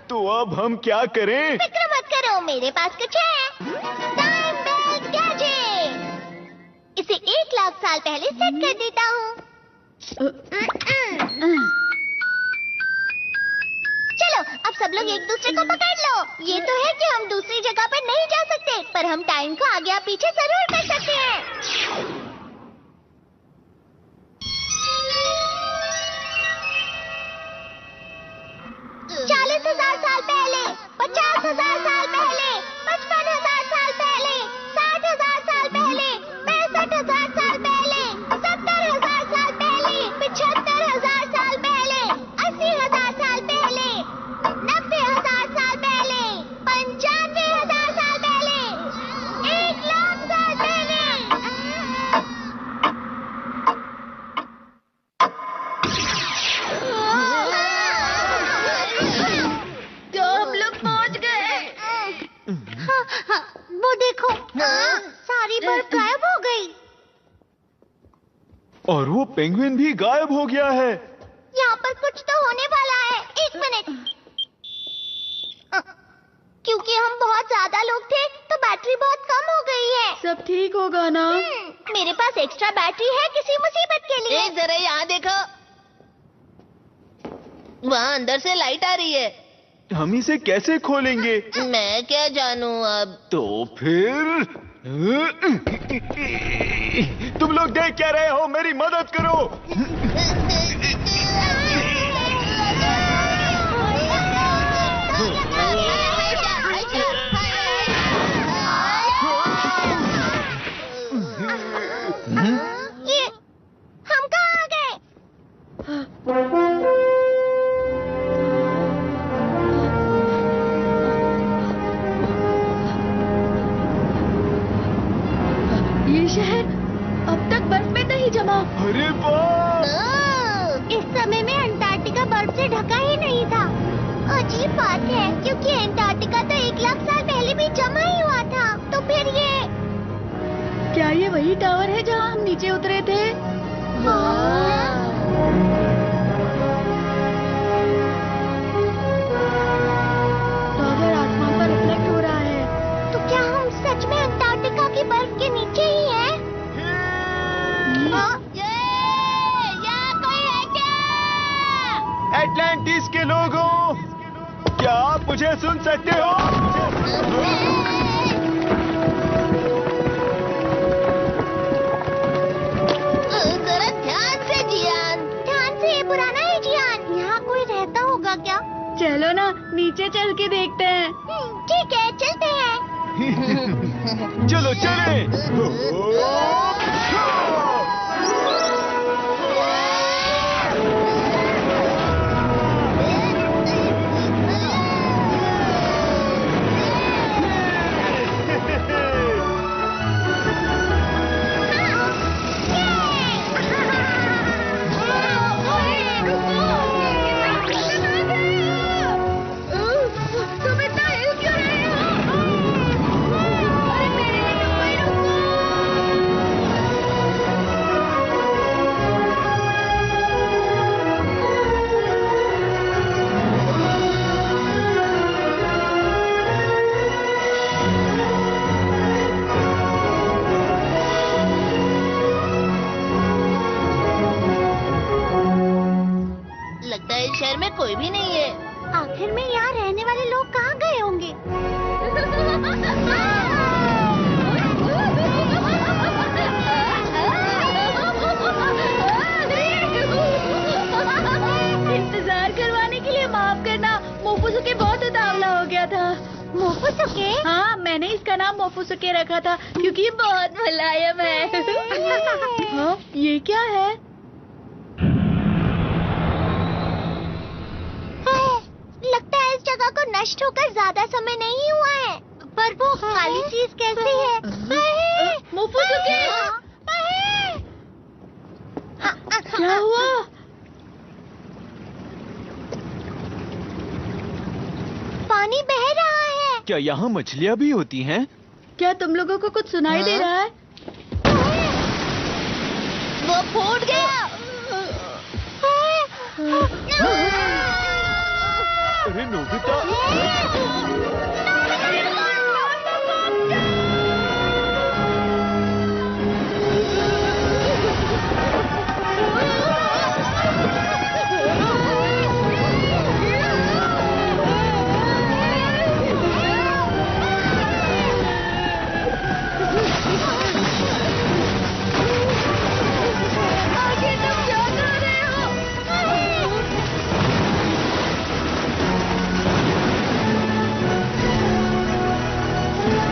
तो अब हम क्या करें? फिक्र मत करो, मेरे पास कुछ है। Time belt gadget. इसे 1,00,000 साल पहले सेट कर देता हूँ। चलो, अब सब लोग एक दूसरे को पकड़ लो। ये तो है कि हम दूसरी जगह पर नहीं जा सकते, पर हम टाइम को आगे या पीछे जरूर कर सकते हैं। 40,000 साल पहले, 50,000 साल पहले, 55,000 साल पहले, 60,000 साल पहले, 65,000 साल पहले, 70,000 साल पहले, 75,000 साल पहले, 80,000 साल पहले, 90,000 साल पहले, 95,000 साल पहले, 1,00,000 साल पहले। तो हम लोग पहुंच गए। हाँ, वो देखो, सारी बर्फ गायब हो गई। और वो पेंगुइन भी गायब हो गया है। यहाँ पर कुछ तो होने वाला है। 1 मिनट। क्योंकि हम बहुत ज्यादा लोग थे तो बैटरी बहुत कम हो गई है। सब ठीक होगा ना? मेरे पास एक्स्ट्रा बैटरी है किसी मुसीबत के लिए। जरा यहाँ देखो, वहाँ अंदर से लाइट आ रही है। हम इसे कैसे खोलेंगे? मैं क्या जानूँ अब। तो फिर तुम लोग देख क्या रहे हो? मेरी मदद करो। ये हम कहाँ आ गए? ये शहर अब तक बर्फ में नहीं जमा। अरे बाप! इस समय में अंटार्कटिका बर्फ से ढका ही नहीं था। अजीब बात है, क्योंकि अंटार्कटिका तो 1,00,000 साल पहले भी जमा ही हुआ था। तो फिर ये क्या ये वही टावर है जहाँ हम नीचे उतरे थे? टावर आसमान पर रिफ्लेक्ट हो रहा है। तो क्या हम सच में अंटार्कटिका की बर्फ के नीचे ही हैं? यहाँ कोई है क्या? एटलांटिस के लोगों, क्या आप मुझे सुन सकते हो? जरा ध्यान से जियान। ध्यान से, ये पुराना है जियान। यहाँ कोई रहता होगा क्या? चलो ना, नीचे चल के देखते हैं। ठीक है, चलते हैं। चलो चलें। तुम इतना हिल क्यों रहे हो? अरे मेरे लिए डुबई रुको। लगता है इस शहर में कोई भी नहीं है। आखिर में यहाँ रहने वाले लोग कहाँ गए होंगे? इंतजार करवाने के लिए माफ करना। मोफू मोफुसुके बहुत उतावला हो गया था। मोफुसुके? हाँ, मैंने इसका नाम मोफुसुके रखा था क्योंकि ये बहुत मुलायम है। हाँ, ये क्या है? लगता है इस जगह को नष्ट होकर ज्यादा समय नहीं हुआ है। पर वो खाली चीज कैसी है? मोफुसुके! क्या हुआ? पानी बह रहा है। क्या यहाँ मछलियाँ भी होती हैं? क्या तुम लोगों को कुछ सुनाई दे रहा है? वो फूट गया। अरे नोबिता!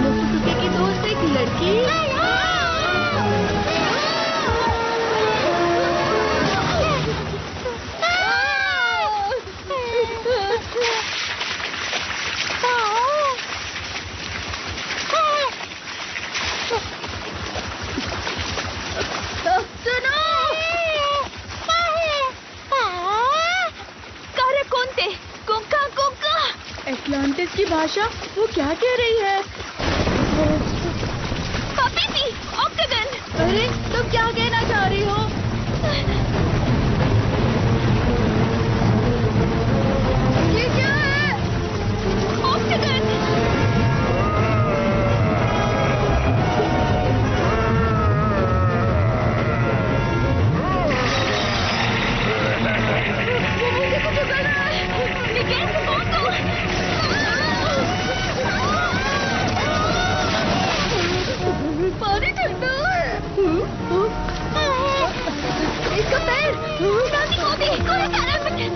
मोफुसुके की दोस्त एक लड़की। सुनो! काराकोंते, कुंका कुंका। एटलांटिस की भाषा? वो क्या कह रही है? पापीती, ऑक्टागन। अरे, तुम क्या कहना चाह रही हो? ये क्या है? ऑक्टागन। पानी ठंडा है। इसका पैर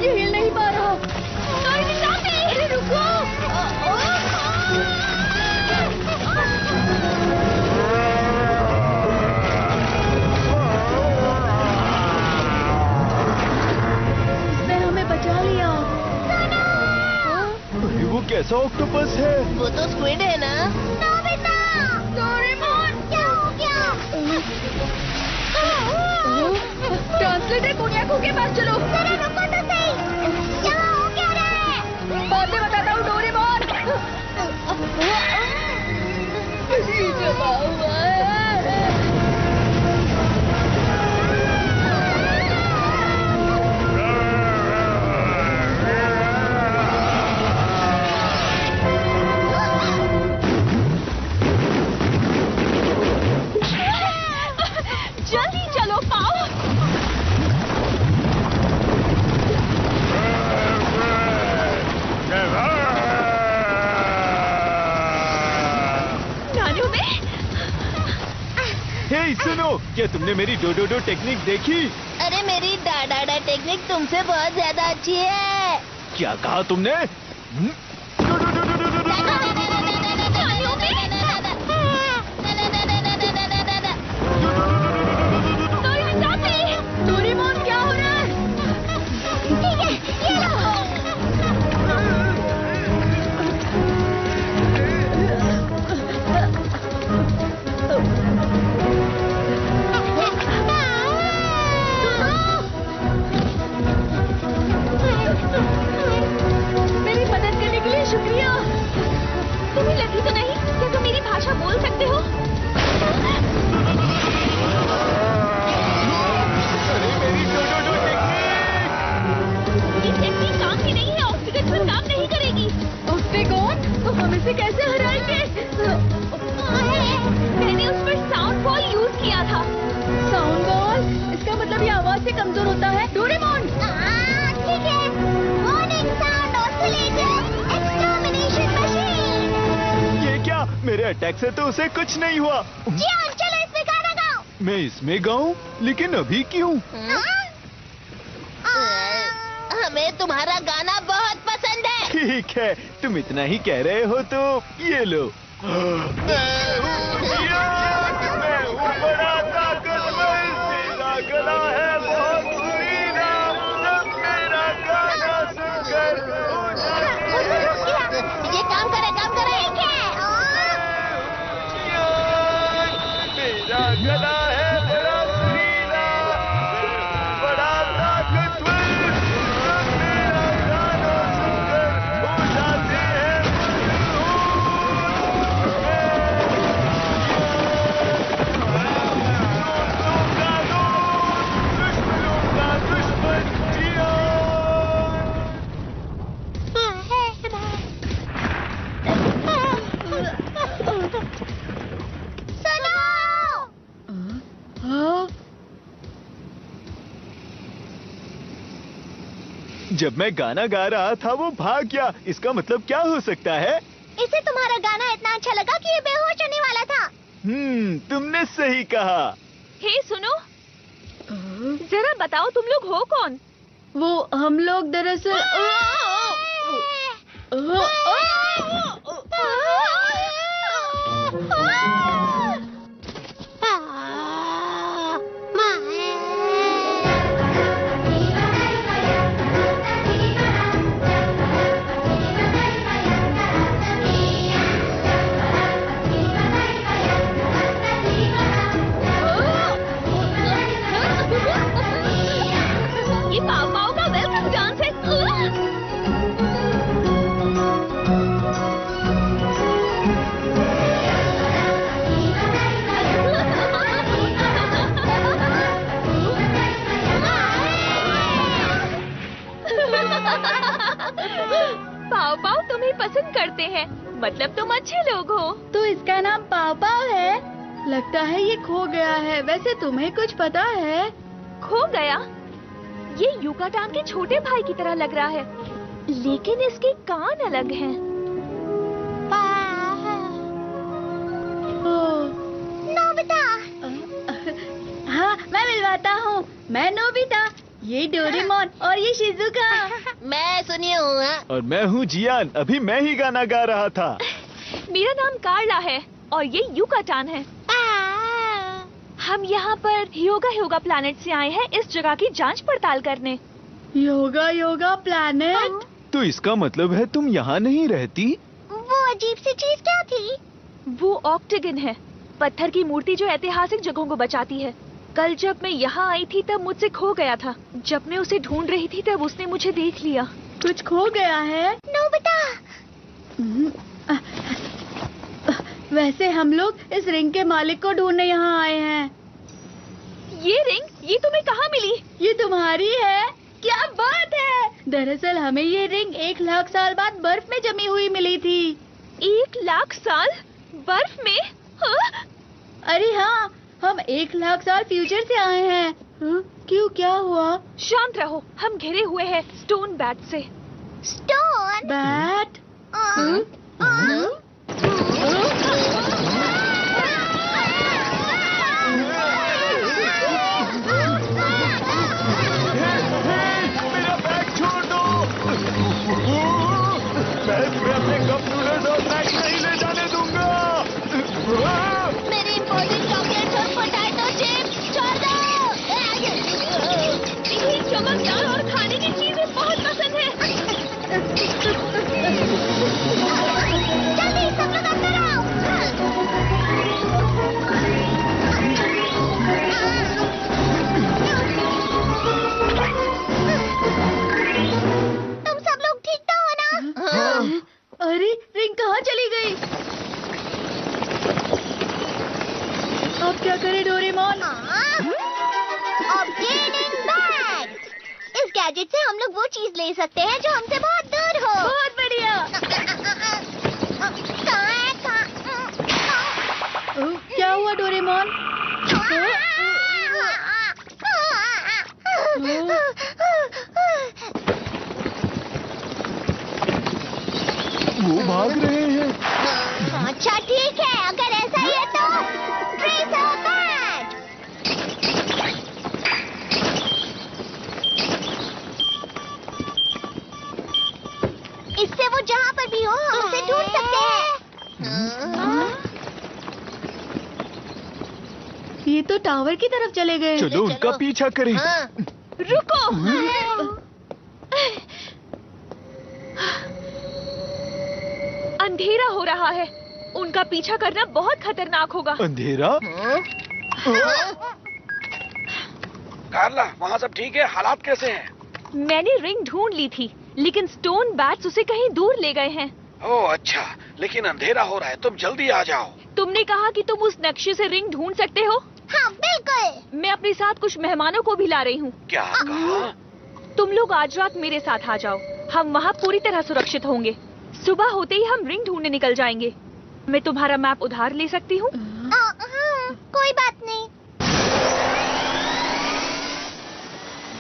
ये हिल नहीं पा रहा। अरे रुको! इसने हमें बचा लिया। अरे वो कैसा ऑक्टोपस है? वो तो स्क्विड है ना? ट्रांसलेटर कोनियाको के पास चलो। जरा रुको तो सही। यहाँ हो क्या रहा है? बाद में बताता हूँ डोरेमोन। ये जमा हुआ है। जल्दी चलो पाओ। नानू में? हे सुनो, क्या तुमने मेरी डोडोडो टेक्निक देखी? अरे मेरी डाडा टेक्निक तुमसे बहुत ज्यादा अच्छी है। क्या कहा तुमने? डोरेमोन क्या हो रहा है? मेरी मदद करने के लिए शुक्रिया। तुम्हें लगी तो नहीं? क्या तुम मेरी भाषा बोल सकते हो? अरे मेरी डोडोडो टेक्निक! ये टेक्निक काम की नहीं है, ऑक्सीजन पर काम नहीं करेगी। ऑक्टेगॉन? तो हम इसे कैसे हराएंगे? मैंने उस पर साउंड बॉल यूज किया था। Sound ball? इसका मतलब ये आवाज से कमजोर होता है। डोरेमोन! ठीक है। Warning sound oscillator extermination machine. ये क्या? मेरे अटैक से तो उसे कुछ नहीं हुआ। जियान, चलो इसमें गाना गाओ। मैं इसमें गाऊं? लेकिन अभी क्यों? हमें तुम्हारा गाना बहुत पसंद पसंद है। ठीक है, तुम इतना ही कह रहे हो तो ये लो। मैं हूँ बड़ा ताकतवर, मेरा गला है बहुत सुरीला, सब मेरा गाना सुनकर हो जाते हैं। ये काम करे मेरा गला है बड़ा सुरीला, बड़ा ताकतवर, सब मेरा गाना सुनकर हो जाते हैं दुश्मनों का दुश्मन जियान। हाँ? जब मैं गाना गा रहा था वो भाग गया, इसका मतलब क्या हो सकता है? इसे तुम्हारा गाना इतना अच्छा लगा कि ये बेहोश होने वाला था। तुमने सही कहा। हे सुनो, जरा बताओ तुम लोग हो कौन? वो हम लोग दरअसल ये पाव पाव का वेलकम डांस है। पाव पाव तुम्हें पसंद करते हैं, मतलब तुम अच्छे लोग हो। तो इसका नाम पाव पाव है। लगता है ये खो गया है। वैसे तुम्हें कुछ पता है? खो गया? ये युकाटान के छोटे भाई की तरह लग रहा है, लेकिन इसके कान अलग हैं। नोबिता। हाँ, मैं मिलवाता हूँ। मैं नोबिता, ये डोरेमोन और ये शिजुका। मैं सुनी हूँ। और मैं हूँ जियान, अभी मैं ही गाना गा रहा था। मेरा नाम कार्ला है और ये युकाटान है। हम यहाँ पर योगा प्लैनेट से आए हैं इस जगह की जांच पड़ताल करने। योगा प्लैनेट? तो इसका मतलब है तुम यहाँ नहीं रहती? वो अजीब सी चीज क्या थी? वो ऑक्टेगन है, पत्थर की मूर्ति जो ऐतिहासिक जगहों को बचाती है। कल जब मैं यहाँ आई थी तब मुझसे खो गया था। जब मैं उसे ढूंढ रही थी तब उसने मुझे देख लिया। कुछ खो गया है? नोबिता। वैसे हम लोग इस रिंग के मालिक को ढूंढने यहाँ आए हैं। ये रिंग, ये तुम्हें कहाँ मिली? ये तुम्हारी है? क्या बात है! दरअसल हमें ये रिंग 1,00,000 साल बाद बर्फ में जमी हुई मिली थी। 1,00,000 साल बर्फ में? हाँ? अरे हाँ, हम 1,00,000 साल फ्यूचर से आए हैं। क्यों, क्या हुआ? शांत रहो, हम घिरे हुए हैं स्टोन बैट से। Stone bat? मेरा बैग छोड़ दो। मैं तुम्हें अपने कप नूडल्स और मैगी नहीं ले जाने दूंगा। मेरे इम्पोर्टेंट चॉकलेट्स और पोटैटो चिप्स छोड़ दो। ये चमकदार और खाने की चीजें बहुत पसंद है। जल्दी सब लोग अंदर आओ। तुम सब लोग ठीक तो हो ना? अरे रिंग कहाँ चली गई? अब क्या करें डोरेमोन? Obtaining bag. इस गैजेट से हम लोग वो चीज ले सकते हैं जो हमसे बहुत दूर हो। बहुत बढ़िया। क्या हुआ डोरेमोन? वो भाग रहे हैं। अच्छा ठीक है, अगर ऐसा ही है तो ट्रेसर बैग। पर भी हो, हम उसे ढूंढ सकते हैं। ये तो टावर की तरफ चले गए। चलो उनका पीछा करें। हाँ, रुको। अंधेरा हो रहा है, उनका पीछा करना बहुत खतरनाक होगा। अंधेरा? कार्ला, वहाँ सब ठीक है? हालात कैसे हैं? मैंने रिंग ढूंढ ली थी, लेकिन स्टोन बैट्स उसे कहीं दूर ले गए हैं। ओह अच्छा, लेकिन अंधेरा हो रहा है, तुम जल्दी आ जाओ। तुमने कहा कि तुम उस नक्शे से रिंग ढूंढ सकते हो। हाँ बिल्कुल। मैं अपने साथ कुछ मेहमानों को भी ला रही हूँ। क्या कहा? तुम लोग आज रात मेरे साथ आ जाओ, हम वहाँ पूरी तरह सुरक्षित होंगे। सुबह होते ही हम रिंग ढूंढने निकल जाएंगे। मैं तुम्हारा मैप उधार ले सकती हूँ? कोई बात नहीं।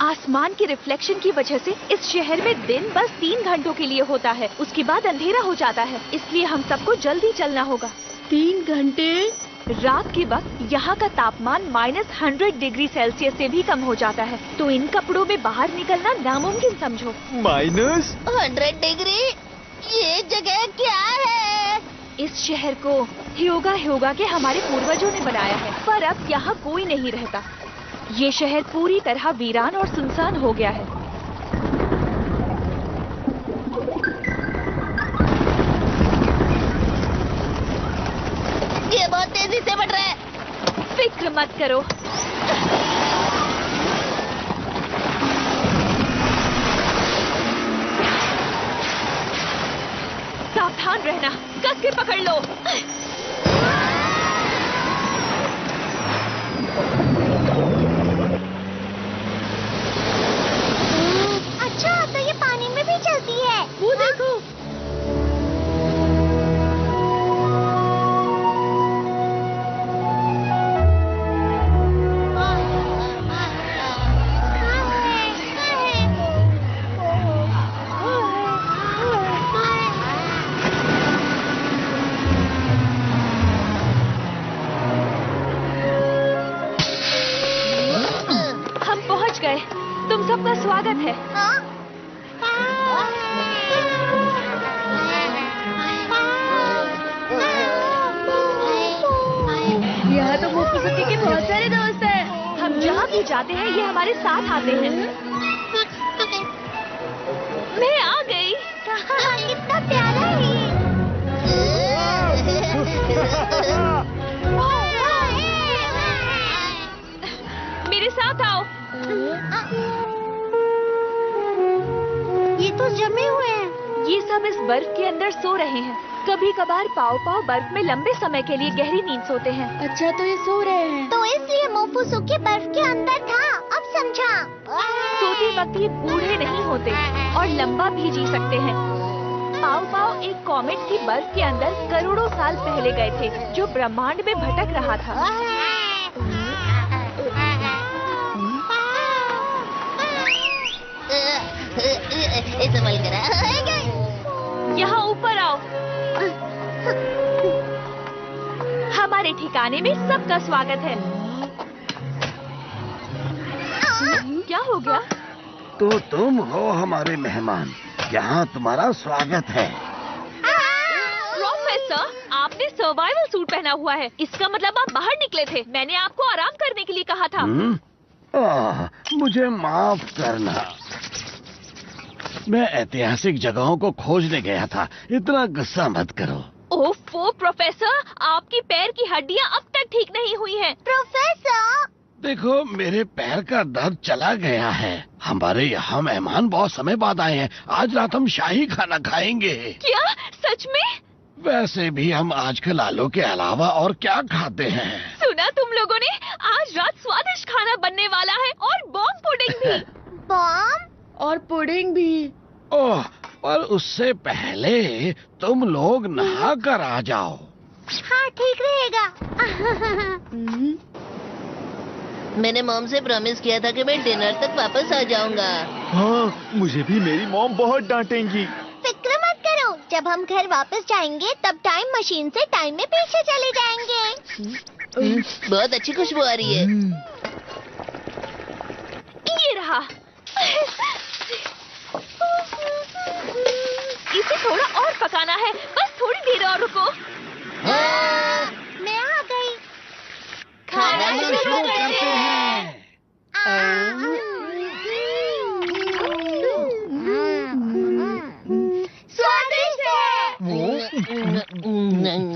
आसमान की रिफ्लेक्शन की वजह से इस शहर में दिन बस 3 घंटों के लिए होता है, उसके बाद अंधेरा हो जाता है, इसलिए हम सबको जल्दी चलना होगा। 3 घंटे? रात के वक्त यहाँ का तापमान -100 डिग्री सेल्सियस से भी कम हो जाता है, तो इन कपड़ों में बाहर निकलना नामुमकिन समझो। -100 डिग्री? ये जगह क्या है? इस शहर को ह्योगा के हमारे पूर्वजों ने बनाया है, पर अब यहाँ कोई नहीं रहता। ये शहर पूरी तरह वीरान और सुनसान हो गया है। ये बहुत तेजी से बढ़ रहा है। फिक्र मत करो। सावधान रहना, कस के पकड़ लो। अच्छा, तो ये पानी में भी चलती है। वो देखो। हम पहुंच गए। तुम सबका स्वागत है। यहाँ तो मोफुसुकी के बहुत सारे दोस्त हैं। हम जहाँ भी जाते हैं ये हमारे साथ आते हैं। मैं आ गई। कितना प्यारा है मेरे साथ आओ। ये तो जमे हुए हैं। ये सब इस बर्फ के अंदर सो रहे हैं। कभी कभार पाव बर्फ में लंबे समय के लिए गहरी नींद सोते हैं। अच्छा, तो ये सो रहे हैं। तो इसलिए मोफुसुकी बर्फ के अंदर था। अब समझा। सोते वक्त ये बूढ़े नहीं होते और लंबा भी जी सकते हैं। पाव एक कॉमेट की बर्फ के अंदर करोड़ों साल पहले गए थे, जो ब्रह्मांड में भटक रहा था। संभल कर। यहाँ ऊपर आओ। हमारे ठिकाने में सबका स्वागत है। क्या हो गया? तो तुम हो हमारे मेहमान, यहाँ तुम्हारा स्वागत है। प्रोफेसर, आपने सर्वाइवल सूट पहना हुआ है, इसका मतलब आप बाहर निकले थे। मैंने आपको आराम करने के लिए कहा था। मुझे माफ करना, मैं ऐतिहासिक जगहों को खोजने गया था। इतना गुस्सा मत करो। ओफो प्रोफेसर, आपकी पैर की हड्डियाँ अब तक ठीक नहीं हुई हैं। प्रोफेसर, देखो, मेरे पैर का दर्द चला गया है। हमारे यहाँ मेहमान बहुत समय बाद आए हैं। आज रात हम शाही खाना खाएंगे। क्या सच में? वैसे भी हम आजकल आलू के अलावा और क्या खाते हैं? सुना तुम लोगों ने? आज रात स्वादिष्ट खाना बनने वाला है और बॉम्ब पुडिंग भी। बॉम्ब और पुडिंग भी। ओह, पर उससे पहले तुम लोग नहा कर आ जाओ। हाँ, ठीक रहेगा। मैंने मॉम से प्रॉमिस किया था कि मैं डिनर तक वापस आ जाऊंगा। हाँ, मुझे भी मेरी मॉम बहुत डांटेंगी। फिक्र मत करो, जब हम घर वापस जाएंगे तब टाइम मशीन से टाइम में पीछे चले जाएंगे। बहुत अच्छी खुशबू आ रही है। ये रहा। इसे थोड़ा और पकाना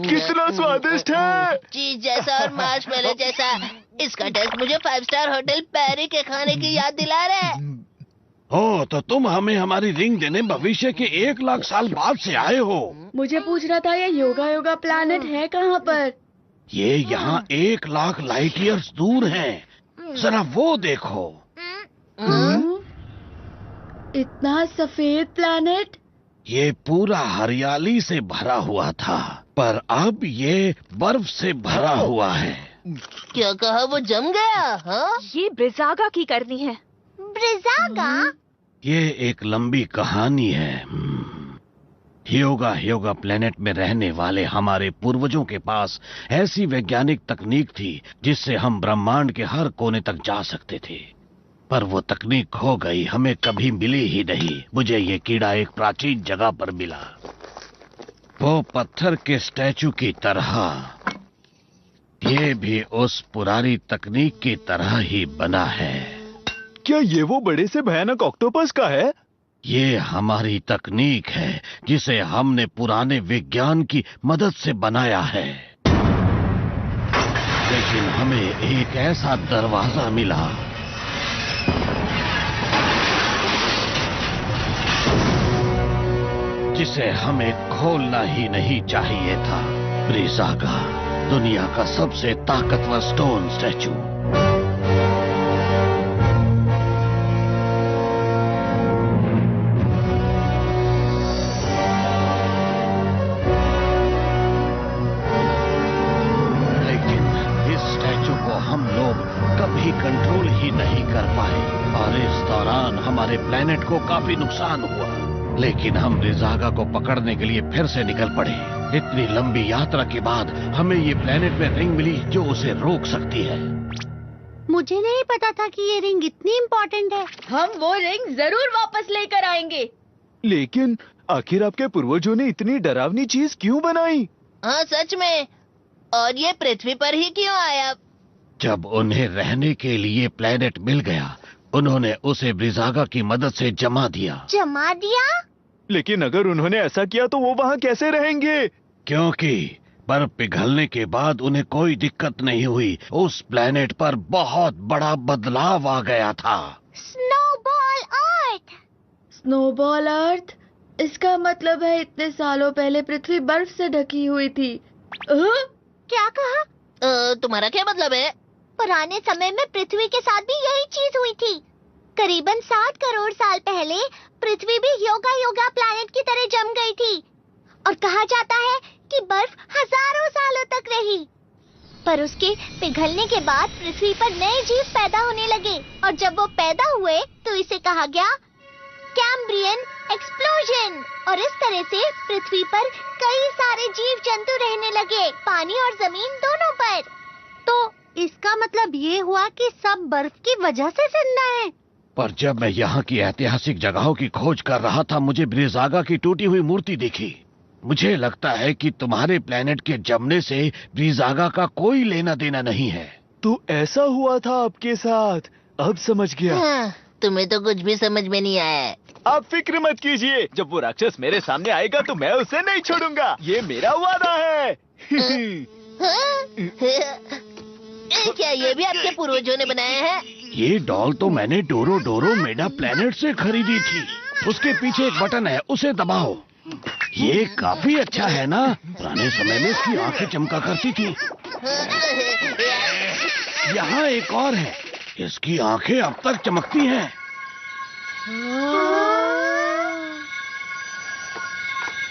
कितना स्वादिष्ट है। चीज जैसा और मार्शमेलो जैसा। इसका टेस्ट मुझे 5 स्टार होटल पैरी के खाने की याद दिला रहा है। हो तो तुम हमें हमारी रिंग देने भविष्य के 1 लाख साल बाद से आए हो। मुझे पूछना था ये योगा योगा प्लैनेट है कहाँ पर? ये यहाँ 1 लाख लाइट ईयर्स दूर है। जरा वो देखो। इतना सफेद प्लैनेट? ये पूरा हरियाली से भरा हुआ था, पर अब ये बर्फ से भरा हुआ है। क्या कहा, वो जम गया? हाँ? ये ब्रिजागा की करनी है। ब्रिजागा? ये एक लंबी कहानी है। ह्योगा प्लेनेट में रहने वाले हमारे पूर्वजों के पास ऐसी वैज्ञानिक तकनीक थी जिससे हम ब्रह्मांड के हर कोने तक जा सकते थे, पर वो तकनीक खो गई, हमें कभी मिली ही नहीं। मुझे ये कीड़ा एक प्राचीन जगह पर मिला, वो पत्थर के स्टैचू की तरह। ये भी उस पुरानी तकनीक की तरह ही बना है। क्या ये वो बड़े से भयानक ऑक्टोपस का है? ये हमारी तकनीक है जिसे हमने पुराने विज्ञान की मदद से बनाया है, लेकिन हमें एक ऐसा दरवाजा मिला जिसे हमें खोलना ही नहीं चाहिए था। ब्रिजागा, दुनिया का सबसे ताकतवर स्टोन स्टैचू। कभी कंट्रोल ही नहीं कर पाए और इस दौरान हमारे प्लेनेट को काफी नुकसान हुआ, लेकिन हम ब्रिजागा को पकड़ने के लिए फिर से निकल पड़े। इतनी लंबी यात्रा के बाद हमें ये प्लेनेट में रिंग मिली जो उसे रोक सकती है। मुझे नहीं पता था कि ये रिंग इतनी इम्पोर्टेंट है। हम वो रिंग जरूर वापस लेकर आएंगे। लेकिन आखिर आपके पूर्वजों ने इतनी डरावनी चीज क्यों बनाई? हाँ सच में, और ये पृथ्वी पर ही क्यों आया? जब उन्हें रहने के लिए प्लेनेट मिल गया, उन्होंने उसे ब्रिजागा की मदद से जमा दिया। जमा दिया? लेकिन अगर उन्होंने ऐसा किया तो वो वहाँ कैसे रहेंगे? क्योंकि बर्फ पिघलने के बाद उन्हें कोई दिक्कत नहीं हुई। उस प्लेनेट पर बहुत बड़ा बदलाव आ गया था। स्नोबॉल अर्थ। स्नोबॉल अर्थ? इसका मतलब है इतने सालों पहले पृथ्वी बर्फ से ढकी हुई थी। क्या कहा? तुम्हारा क्या मतलब है? पुराने समय में पृथ्वी के साथ भी यही चीज हुई थी। करीबन 7 करोड़ साल पहले पृथ्वी भी योगा प्लैनेट की तरह जम गई थी, और कहा जाता है कि बर्फ हजारों सालों तक रही। पर उसके पिघलने के बाद पृथ्वी पर नए जीव पैदा होने लगे, और जब वो पैदा हुए तो इसे कहा गया कैम्ब्रियन एक्सप्लोजन। और इस तरह से पृथ्वी पर कई सारे जीव जंतु रहने लगे, पानी और जमीन दोनों पर। तो इसका मतलब ये हुआ कि सब बर्फ की वजह से जिंदा है। पर जब मैं यहाँ की ऐतिहासिक जगहों की खोज कर रहा था, मुझे ब्रिजागा की टूटी हुई मूर्ति दिखी। मुझे लगता है कि तुम्हारे प्लेनेट के जमने से ब्रिजागा का कोई लेना देना नहीं है। तो ऐसा हुआ था आपके साथ? अब समझ गया। हाँ, तुम्हें तो कुछ भी समझ में नहीं आया। आप फिक्र मत कीजिए, जब वो राक्षस मेरे सामने आएगा तो मैं उसे नहीं छोड़ूंगा, ये मेरा वादा है। क्या ये भी आपके पूर्वजों ने बनाया है? ये डॉल तो मैंने डोरो मेडा प्लेनेट से खरीदी थी। उसके पीछे एक बटन है, उसे दबाओ। ये काफी अच्छा है ना? पुराने समय में इसकी आंखें चमका करती थी। यहाँ एक और है, इसकी आंखें अब तक चमकती हैं।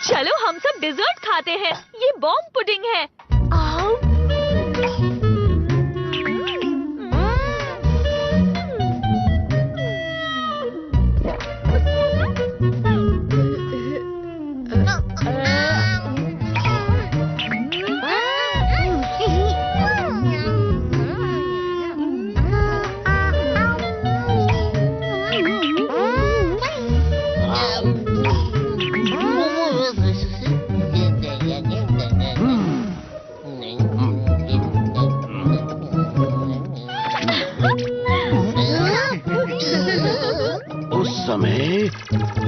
चलो हम सब डिजर्ट खाते हैं। ये बॉम्ब पुडिंग है। आओ।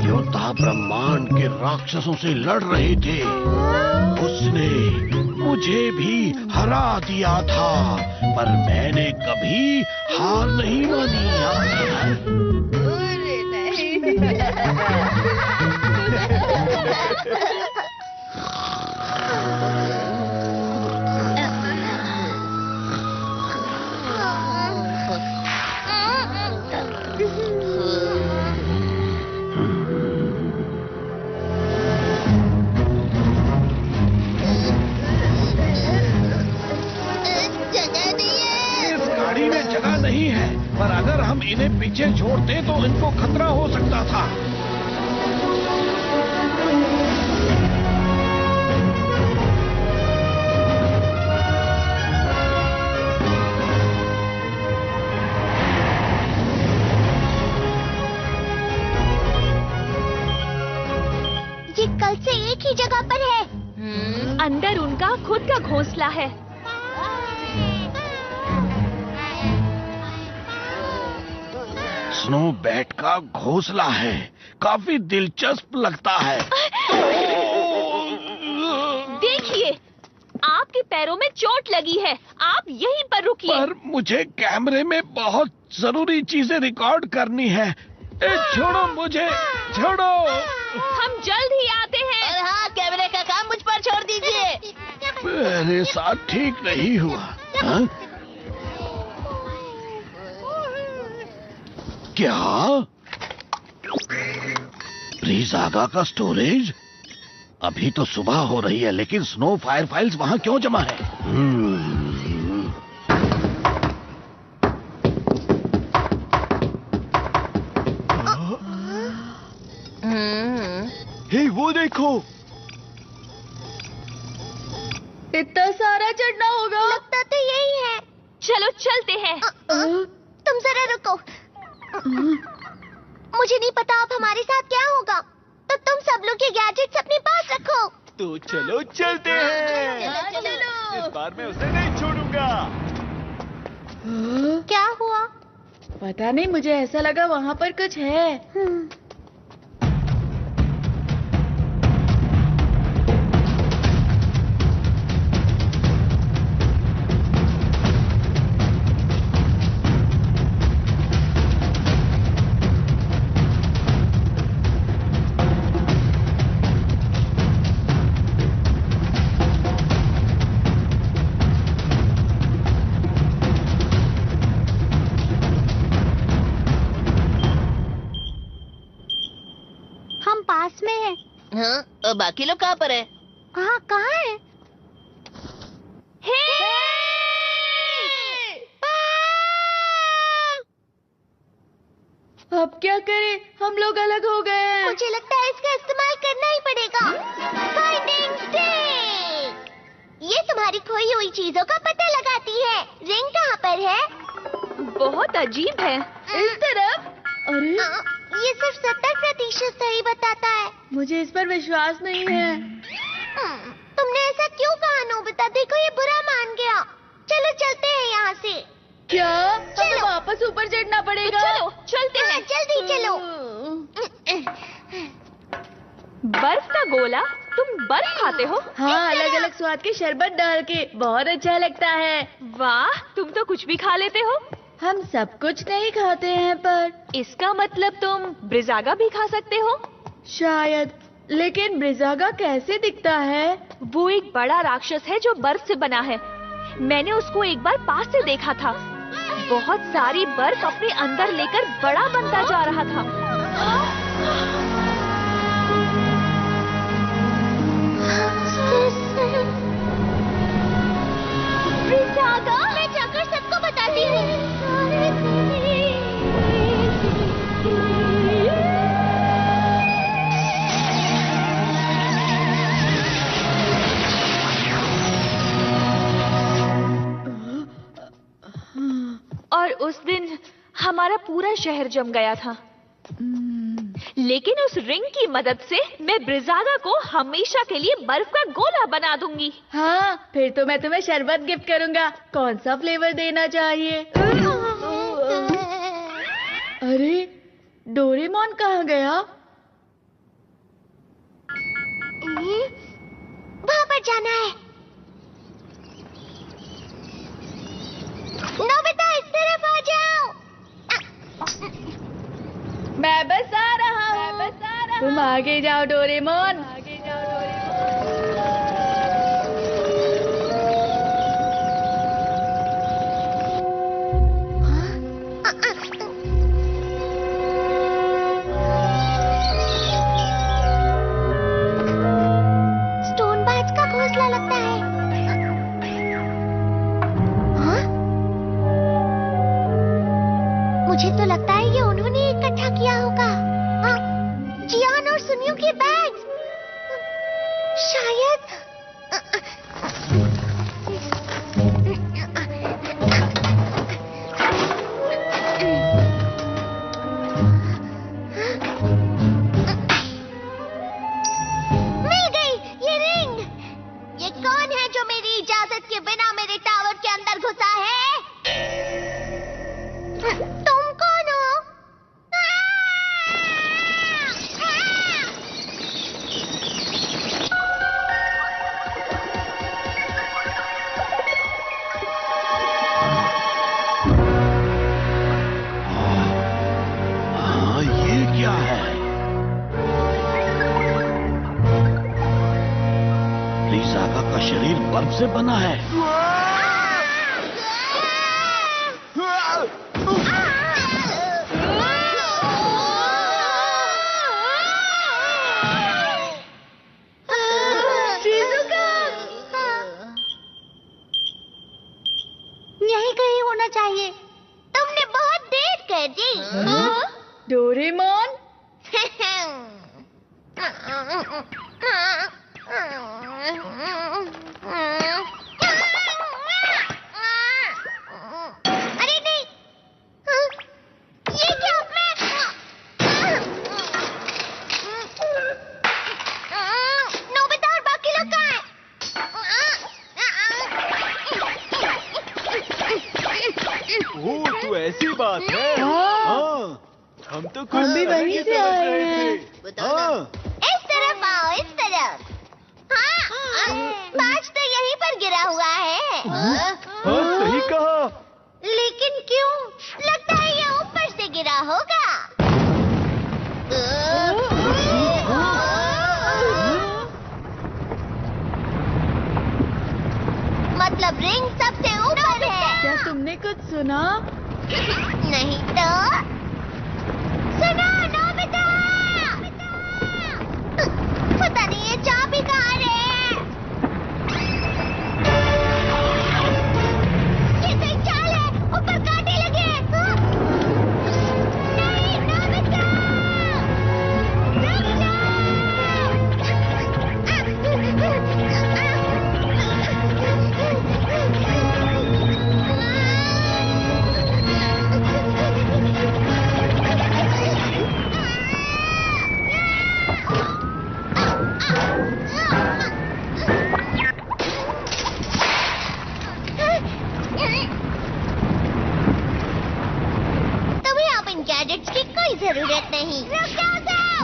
योद्धा ब्रह्मांड के राक्षसों से लड़ रहे थे। उसने मुझे भी हरा दिया था, पर मैंने कभी हार नहीं मानी। जगह नहीं है, पर अगर हम इन्हें पीछे छोड़ते तो इनको खतरा हो सकता था। ये कल से एक ही जगह पर है। अंदर उनका खुद का घोंसला है। स्नो बैट का घोंसला है, काफी दिलचस्प लगता है। देखिए, आपके पैरों में चोट लगी है, आप यहीं पर रुकिए। पर मुझे कैमरे में बहुत जरूरी चीजें रिकॉर्ड करनी है। छोड़ो मुझे, छोड़ो। हम जल्द ही आते हैं। और हाँ, कैमरे का काम मुझ पर छोड़ दीजिए। मेरे साथ ठीक नहीं हुआ। हाँ? क्या? ब्रिजागा का स्टोरेज? अभी तो सुबह हो रही है, लेकिन स्नो फायर फाइल्स वहां क्यों जमा है? हे, वो देखो। इतना सारा चढ़ना होगा। लगता तो यही है। चलो चलते हैं। तुम जरा रुको। मुझे नहीं पता अब हमारे साथ क्या होगा, तो तुम सब लोग ये गैजेट्स अपने पास रखो। तो चलो चलते हैं। चलो। इस बार मैं उसे नहीं छोड़ूंगा। क्या हुआ? पता नहीं, मुझे ऐसा लगा वहाँ पर कुछ है। पास में है। हाँ, और बाकी लोग कहाँ पर है? हाँ, कहाँ है? अब क्या करें? हम लोग अलग हो गए हैं। मुझे लगता है इसका इस्तेमाल करना ही पड़ेगा। Finding stick! ये तुम्हारी खोई हुई चीजों का पता लगाती है। रिंग कहाँ पर है? बहुत अजीब है। इस तरफ। अरे, ये सिर्फ 70% सही बताता है। मुझे इस पर विश्वास नहीं है। तुमने ऐसा क्यों कहा नोबिता? देखो, ये बुरा मान गया। चलो चलते हैं यहाँ से। क्या? हमें वापस ऊपर चढ़ना पड़ेगा? चलो चलते हैं। जल्दी चलो। बर्फ का गोला? तुम बर्फ खाते हो? हाँ, अलग अलग स्वाद के शरबत डाल के, बहुत अच्छा लगता है। वाह, तुम तो कुछ भी खा लेते हो। हम सब कुछ नहीं खाते हैं, पर इसका मतलब तुम ब्रिजागा भी खा सकते हो? शायद, लेकिन ब्रिजागा कैसे दिखता है? वो एक बड़ा राक्षस है जो बर्फ से बना है। मैंने उसको एक बार पास से देखा था। बहुत सारी बर्फ अपने अंदर लेकर बड़ा बनता जा रहा था। ब्रिजागा, मैं जाकर सबको बताती हूँ। और उस दिन हमारा पूरा शहर जम गया था। लेकिन उस रिंग की मदद से मैं ब्रिजागा को हमेशा के लिए बर्फ का गोला बना दूंगी। हाँ, फिर तो मैं तुम्हें शरबत गिफ्ट करूंगा। कौन सा फ्लेवर देना चाहिए? अरे, डोरेमोन कहाँ गया? पर जाना है। नोबिता इस तरफ आ जाओ। मैं बस आ रहा हूँ। तुम आगे जाओ डोरेमोन। स्टोन बाज का घोंसला लगता है। हाँ? मुझे तो लगता है ये उन्होंने इकट्ठा किया होगा। हाँ? जियान और सुनियो के बैग्स। शायद मिल गई ये रिंग। ये कौन है जो मेरी इजाजत के बिना मेरे टावर के अंदर घुसा है? तुम कौन हो? हाँ, ये क्या है? लीसागा का शरीर बर्फ से बना है। यही कहीं होना चाहिए। तुमने बहुत देर कर दी। डोरेमोन। अरे नहीं। ये क्या? नोबिता और बाकी लोग कहाँ हैं? ओह, तो ऐसी बात है। हाँ। हाँ, हम तो कुछ हम भी अलग वहीं ही से समझ आए रहे हैं। थे। बताओ ना। हाँ, इस तरफ आओ, इस तरफ। हाँ, बाज तो यहीं पर गिरा हुआ है। हाँ, सही कहा। लेकिन क्यों? लगता है ये ऊपर से गिरा होगा। मतलब रिंग सबसे ऊपर है। क्या तुमने कुछ सुना? नहीं तो सुनो नोबिता। पता नहीं ये चाबी कहाँ है। ये कोई चाल है। ऊपर कांटे लगे हैं। नहीं नोबिता, रुक तुम्हें अब इन गैजेट्स की कोई जरूरत नहीं। रुक जाओ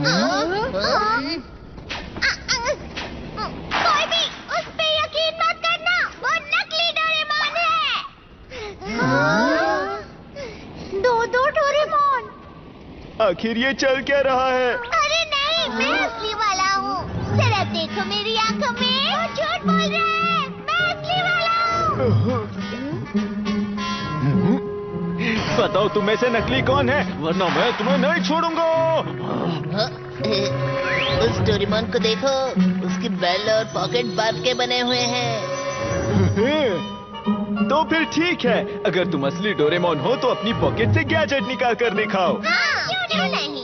कोई भी उस पे यकीन मत करना। वो नकली डोरेमोन है। दो डोरेमोन। आखिर ये चल क्या रहा है? अरे नहीं, मैं असली वाला हूँ। जरा देखो मेरी आंखों में। वो झूठ बोल रहे हैं। मैं असली वाला हूँ। बताओ तुम में से नकली कौन है, वरना मैं तुम्हें नहीं छोड़ूंगा। उस डोरेमोन को देखो, उसकी बेल और पॉकेट बर्फ के बने हुए हैं। तो फिर ठीक है, अगर तुम असली डोरेमोन हो तो अपनी पॉकेट से गैजेट निकाल कर दिखाओ। हाँ, क्यों नहीं?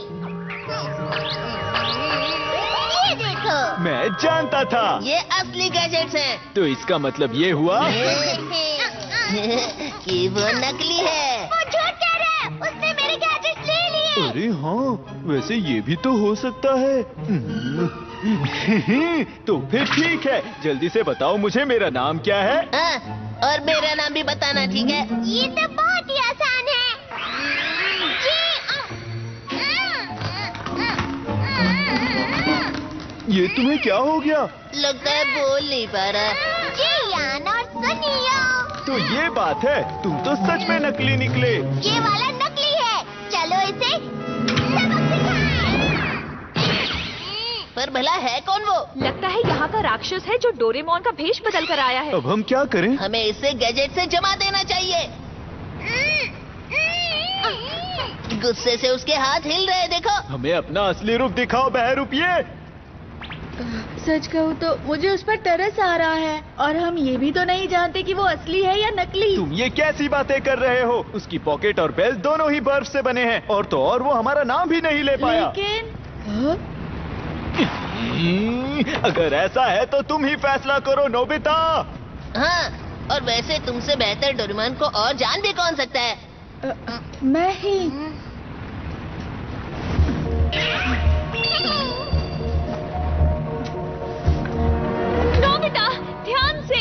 ये देखो। मैं जानता था। ये असली गैजेट्स हैं। तो इसका मतलब ये हुआ कि वो नकली है। वो झूठ कह रहा है। उसने मेरे गैजेट्स ले लिए। अरे हाँ, वैसे ये भी तो हो सकता है। तो फिर ठीक है, जल्दी से बताओ मुझे मेरा नाम क्या है। हाँ, और मेरा नाम भी बताना, ठीक है? ये तो बहुत ही आसान है। ये तुम्हें क्या हो गया? लगता है बोल नहीं पा रहा। जियान और सुनियो, तो ये बात है, तुम तो सच में नकली निकले। ये वाला नकली है। चलो इसे सबक सिखाएं। पर भला है कौन वो? लगता है यहाँ का राक्षस है जो डोरेमोन का भेष बदल कर आया है। अब हम क्या करें? हमें इसे गैजेट से जमा देना चाहिए। गुस्से से उसके हाथ हिल रहे, देखो। हमें अपना असली रूप दिखाओ बहरूपिये। सच कहूँ तो मुझे उस पर तरस आ रहा है, और हम ये भी तो नहीं जानते कि वो असली है या नकली। तुम ये कैसी बातें कर रहे हो? उसकी पॉकेट और बेल्ट दोनों ही बर्फ से बने हैं, और तो और वो हमारा नाम भी नहीं ले पाया। लेकिन अगर ऐसा है तो तुम ही फैसला करो नोबिता। हाँ, और वैसे तुमसे बेहतर डोरेमोन को और जान भी कौन सकता है? मैं ही। नोबिता, ध्यान से।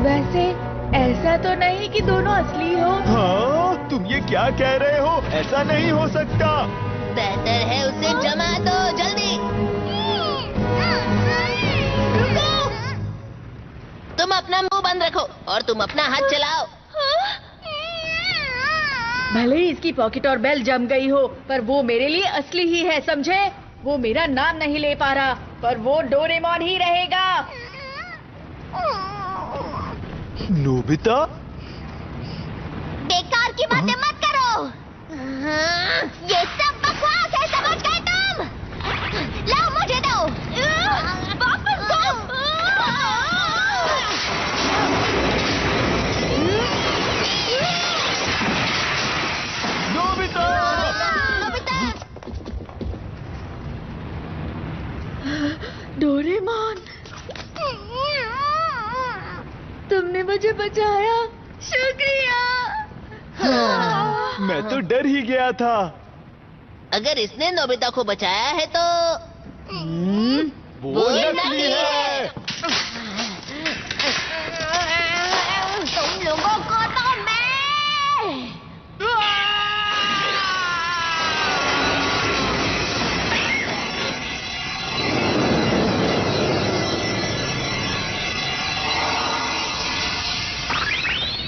वैसे ऐसा तो नहीं कि दोनों असली हो। हाँ, तुम ये क्या कह रहे हो? ऐसा नहीं हो सकता। बेहतर है उसे जमा दो, जल्दी। तुम अपना मुंह बंद रखो और तुम अपना हाथ चलाओ। भले ही इसकी पॉकेट और बेल जम गई हो, पर वो मेरे लिए असली ही है, समझे? वो मेरा नाम नहीं ले पा रहा, पर वो डोरेमोन ही रहेगा। नोबिता, बेकार की बातें मत करो। ये सब बकवास है, समझ गए तुम? लाओ मुझे दो। वापस दो। नोबिता! डोरेमोन, तुमने मुझे बचाया, शुक्रिया। मैं तो डर ही गया था। अगर इसने नोबिता को बचाया है तो वो नकली है। तुम लोगों को तो मैं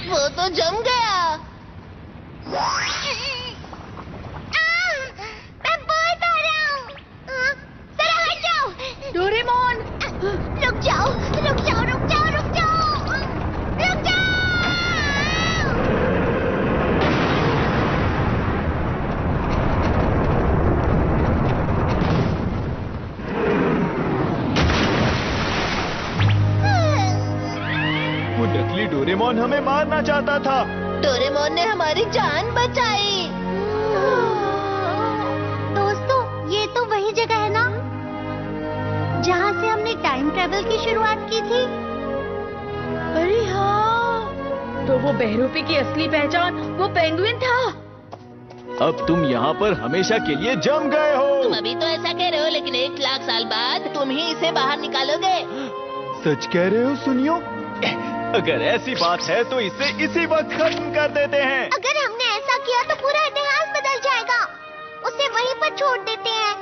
वो तो जम गया। मैं बहुत आ रहा हूँ। जरा हट जाओ। डोरेमोन, रुक जाओ, रुक जाओ, रुक जाओ, रुक जाओ, रुक जाओ। वो नकली डोरेमोन हमें मारना चाहता था। डोरेमोन ने हमारी जान बचाई। दोस्तों, ये तो वही जगह है ना जहाँ से हमने टाइम ट्रेवल की शुरुआत की थी। अरे हाँ, तो वो बहरूपी की असली पहचान वो पेंगुइन था। अब तुम यहाँ पर हमेशा के लिए जम गए हो। तुम अभी तो ऐसा कह रहे हो, लेकिन 1 लाख साल बाद तुम ही इसे बाहर निकालोगे। सच कह रहे हो? सुनियो, अगर ऐसी बात है तो इसे इसी वक्त खत्म कर देते हैं। अगर हमने ऐसा किया तो पूरा इतिहास बदल जाएगा। उसे वहीं पर छोड़ देते हैं।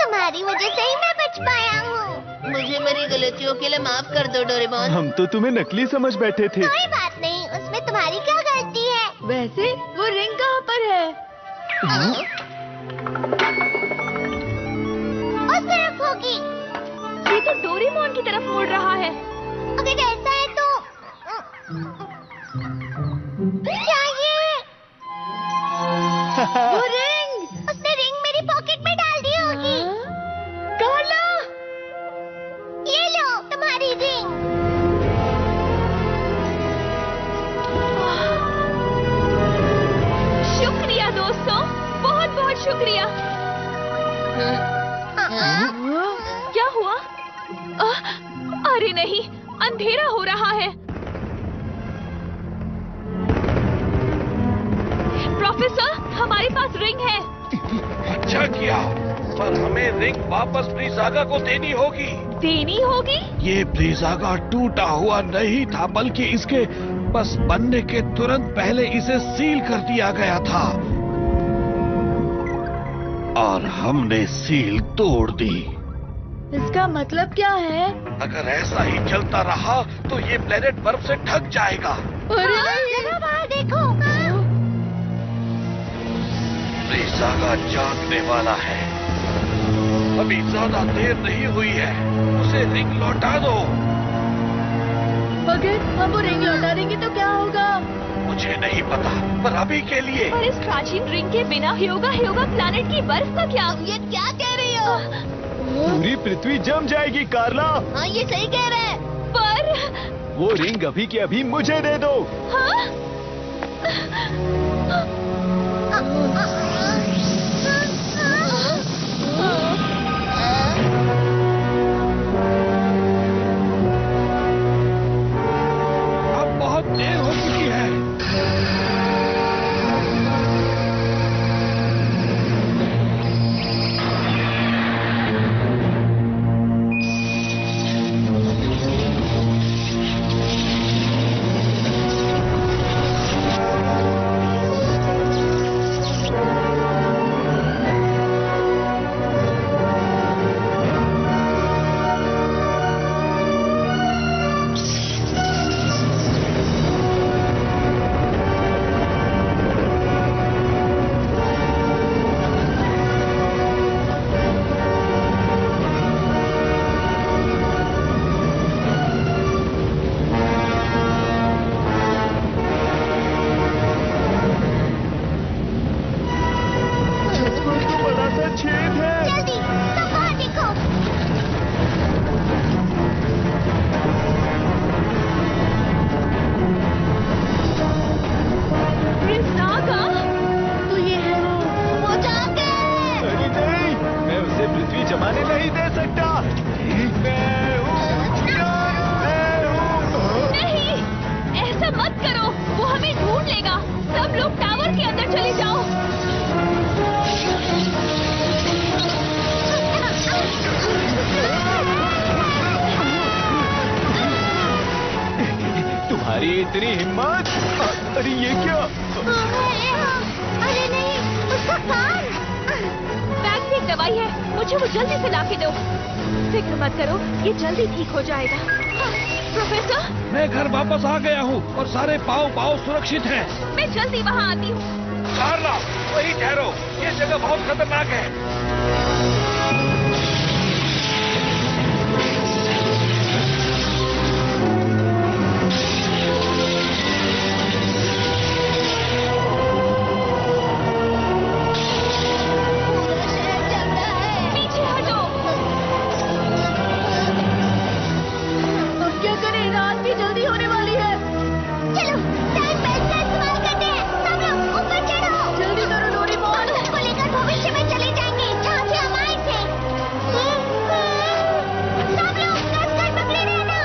तुम्हारी वजह से ही मैं बच पाया हूँ। मुझे मेरी गलतियों के लिए माफ कर दो डोरेमोन। हम तो तुम्हें नकली समझ बैठे थे। कोई बात नहीं, उसमें तुम्हारी क्या गलती है? वैसे वो रिंग कहाँ पर है? उस तरफ होगी। ये तो डोरेमोन की तरफ मुड़ रहा है। अगर ऐसा है तो क्या ये? वो रिंग! उसने रिंग मेरी पॉकेट में डाल दी होगी। कार्ला! ये लो तुम्हारी रिंग। शुक्रिया दोस्तों, बहुत बहुत शुक्रिया। क्या हुआ? अरे नहीं, अंधेरा हो रहा है। प्रोफेसर, हमारे पास रिंग है। अच्छा किया, पर हमें रिंग वापस ब्रीज़ागा को देनी होगी। देनी होगी? ये ब्रीज़ागा टूटा हुआ नहीं था, बल्कि इसके बस बनने के तुरंत पहले इसे सील कर दिया गया था और हमने सील तोड़ दी। इसका मतलब क्या है? अगर ऐसा ही चलता रहा तो ये प्लेनेट बर्फ से ढक जाएगा। जरा बाहर देखो। ब्रीज़ागा जागने वाला है। अभी ज्यादा देर नहीं हुई है, उसे रिंग लौटा दो। अगर हम वो रिंग लौटा देंगे तो क्या होगा? मुझे नहीं पता, पर अभी के लिए। पर इस प्राचीन रिंग के बिना ह्योगा प्लैनेट की बर्फ का क्या? ये क्या कह रही हो? पूरी पृथ्वी जम जाएगी कार्ला। हाँ, ये सही कह रहे हैं। पर वो रिंग अभी के अभी मुझे दे दो। हाँ? अब बहुत देर हो चुकी है। जमाने नहीं दे सकता। नहीं, ऐसा मत करो, वो हमें ढूंढ लेगा। सब लोग टावर के अंदर चले जाओ। तुम्हारी इतनी हिम्मत? अरे ये क्या? अरे नहीं, उसका कान। बैग में एक दवाई है, मुझे वो जल्दी से लाके दो। फिक्र मत करो, ये जल्दी ठीक हो जाएगा। प्रोफेसर, मैं घर वापस आ गया हूँ और सारे पाँव सुरक्षित हैं। मैं जल्दी वहाँ आती हूँ। कार्ला, वहीं ठहरो, ये जगह बहुत खतरनाक है। पीछे हटो। अब क्या करें, रात भी जल्दी होने वाली है। चलो, टाइम बेल्ट का इस्तेमाल करते हैं। सब लोग ऊपर चढ़ो। जल्दी करो डोरेमोन। हम उसको लेकर भविष्य में चले जाएंगे, जहाँ से हम आए थे। सब लोग कसकर पकड़े रहना।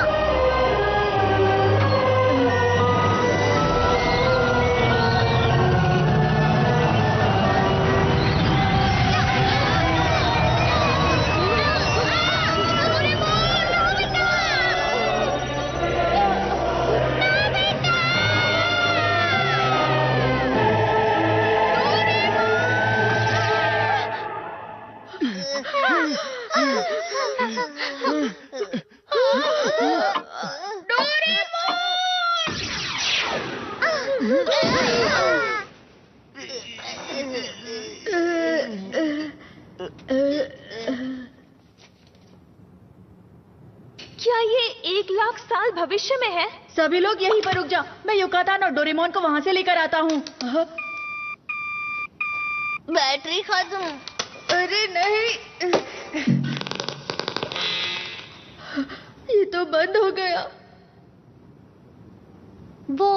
क्या ये 1,00,000 साल भविष्य में है? सभी लोग यहीं पर रुक जाओ, मैं युकातान और डोरेमोन को वहाँ से लेकर आता हूँ। बैटरी खत्म। अरे नहीं, ये तो बंद हो गया। वो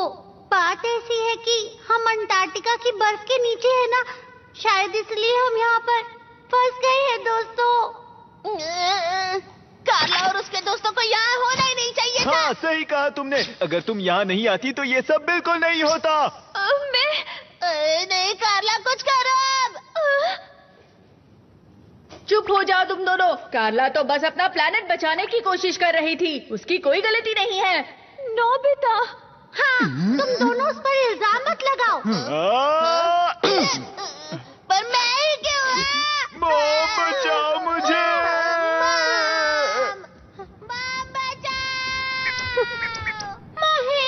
बात ऐसी है कि हम अंटार्कटिका की बर्फ के नीचे है ना, शायद इसलिए हम यहाँ पर फंस गए हैं दोस्तों। कार्ला और उसके दोस्तों को यहाँ होना ही हाँ, सही कहा तुमने। अगर तुम यहाँ नहीं आती तो ये सब बिल्कुल नहीं होता। मैं नहीं कार्ला, कुछ करो अब। चुप हो जाओ तुम दोनों। कार्ला तो बस अपना प्लेनेट बचाने की कोशिश कर रही थी, उसकी कोई गलती नहीं है। नोबिता, हाँ, तुम दोनों उस पर इल्जाम मत लगाओ। पर मैं ही क्यों? मॉम, बचाओ मुझे। मॉम, बचाओ। मम्मी।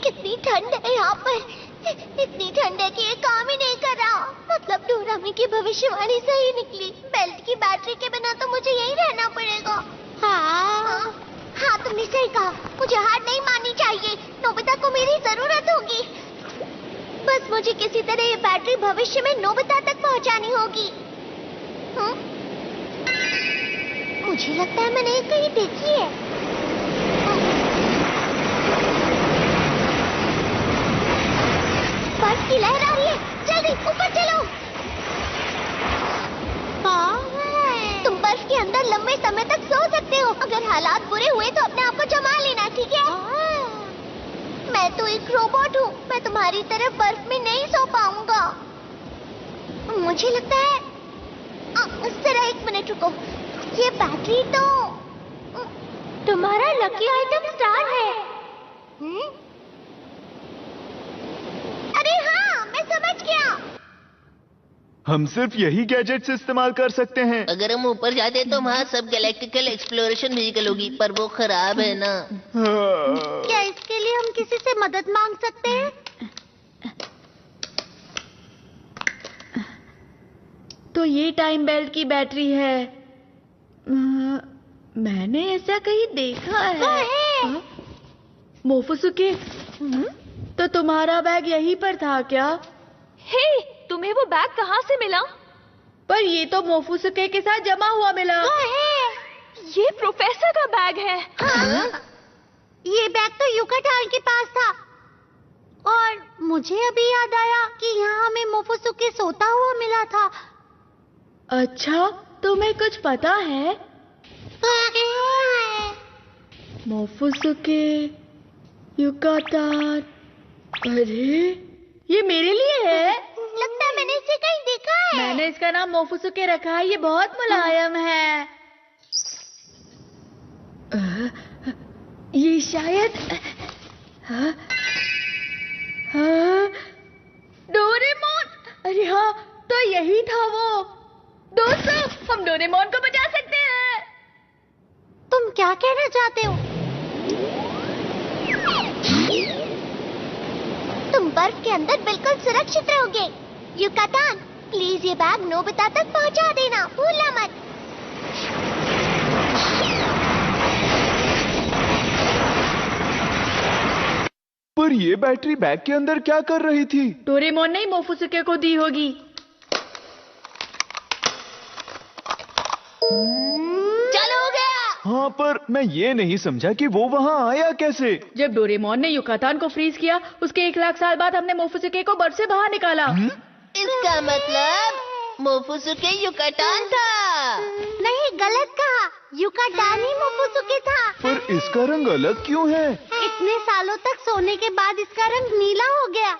कितनी ठंड है यहाँ पर। इतनी ठंड है कि ये काम ही नहीं कर रहा। मतलब डोरामी की भविष्यवाणी सही निकली। बेल्ट की बैटरी के बिना तो मुझे यहीं रहना पड़ेगा। हाँ, तुमने सही कहा। मुझे हार नहीं माननी चाहिए। नोबिता को मेरी जरूरत होगी। बस मुझे किसी तरह ये बैटरी भविष्य में नोबिता तक पहुँचानी होगी। मुझे लगता है मैंने ये कहीं देखी है। बर्फ की लहर आ रही है। जल्दी ऊपर चलो। तुम बर्फ के अंदर लंबे समय तक सो सकते हो। अगर हालात बुरे हुए तो अपने आप को जमा लेना, ठीक है? मैं तो एक रोबोट हूँ। मैं तुम्हारी तरह बर्फ में नहीं सो पाऊंगा। मुझे लगता है जरा एक मिनट रुको। ये बैटरी तो तुम्हारा लकी आइटम स्टार है। अरे हाँ, मैं समझ गया। हम सिर्फ यही गैजेट्स इस्तेमाल कर सकते हैं। अगर हम ऊपर जाते तो वहाँ सब गैलेक्टिकल एक्सप्लोरेशन म्यूजिकल होगी, पर वो खराब है ना। क्या इसके लिए हम किसी से मदद मांग सकते हैं? तो ये टाइम बेल्ट की बैटरी है। मैंने ऐसा कहीं देखा है। मोफुसुके, तो तुम्हारा बैग यहीं पर था क्या? हे, तुम्हें वो बैग कहाँ से मिला? पर ये तो मोफुसुके के साथ जमा हुआ मिला। ये प्रोफेसर का बैग है। हाँ? ये बैग तो युकाटान के पास था। और मुझे अभी याद आया कि यहाँ हमें मोफुसुके सोता हुआ मिला था। अच्छा, तुम्हें कुछ पता है? मोफुसुके, युकाटान। अरे, ये मेरे लिए है। लगता है मैंने इसे कहीं देखा है। मैंने इसका नाम मोफुसुके रखा है। ये बहुत मुलायम है। ये शायद डोरेमोन। अरे हाँ, तो यही था वो। दोस्तों, हम डोरेमोन को बचा सकते हैं। तुम क्या कहना चाहते हो? तुम बर्फ के अंदर बिल्कुल सुरक्षित रहोगे। युकाटान, प्लीज ये बैग नोबिता तक पहुंचा देना, भूलना मत। पर ये बैटरी बैग के अंदर क्या कर रही थी? डोरेमोन ने मोफुसुके को दी होगी। चलो हो गया। हाँ, पर मैं ये नहीं समझा कि वो वहाँ आया कैसे। जब डोरेमोन ने युकाटान को फ्रीज किया, उसके 1 लाख साल बाद हमने मोफुसुके को बर्फ से बाहर निकाला। इसका मतलब मोफुसुके युकाटान था। नहीं, गलत कहा। युकाटान ही मोफुसुके था। पर इसका रंग अलग क्यों है? इतने सालों तक सोने के बाद इसका रंग नीला हो गया।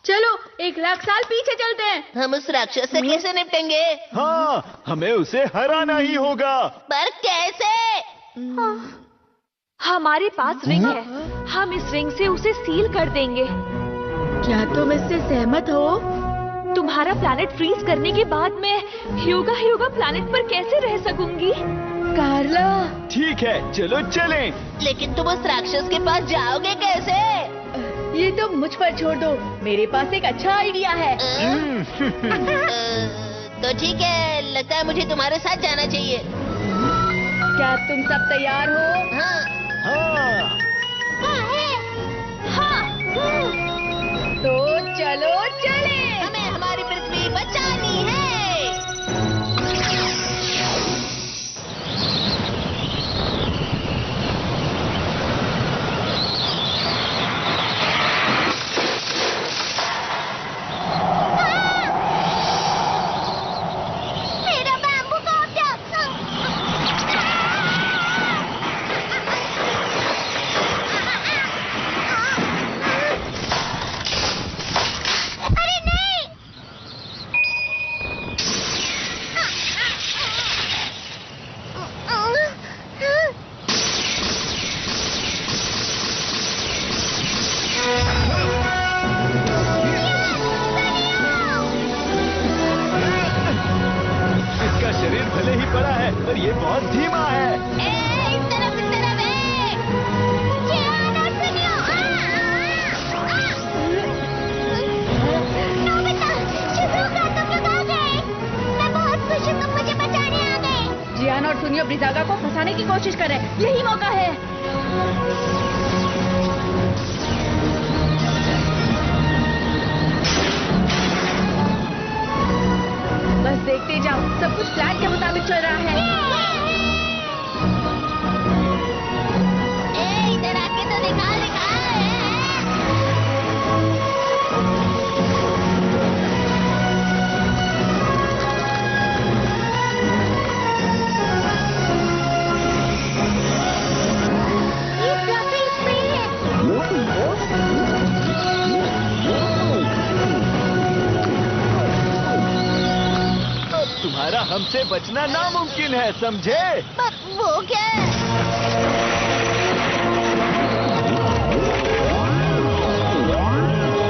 चलो 1 लाख साल पीछे चलते हैं। हम उस राक्षस से कैसे निपटेंगे? हाँ, हमें उसे हराना ही होगा। पर कैसे? हमारे पास रिंग है। हम इस रिंग से उसे सील कर देंगे। क्या तुम इससे सहमत हो? तुम्हारा प्लैनेट फ्रीज करने के बाद मैं ह्यूगा प्लैनेट पर कैसे रह सकूंगी? कार्ला, ठीक है, चलो चलें। लेकिन तुम उस राक्षस के पास जाओगे कैसे? ये तुम मुझ पर छोड़ दो। मेरे पास एक अच्छा आइडिया है। तो ठीक है, लगता है मुझे तुम्हारे साथ जाना चाहिए। क्या तुम सब तैयार हो? हाँ। हाँ। तो चलो चले। हमें हमारी पृथ्वी बचानी है। ब्रिजागा को फंसाने की कोशिश कर रहे हैं। यही मौका है। बस देखते जाओ, सब कुछ प्लान के मुताबिक चल रहा है। इधर आके तो दिखा। तुम्हारा हमसे बचना नामुमकिन है, समझे? वो क्या है?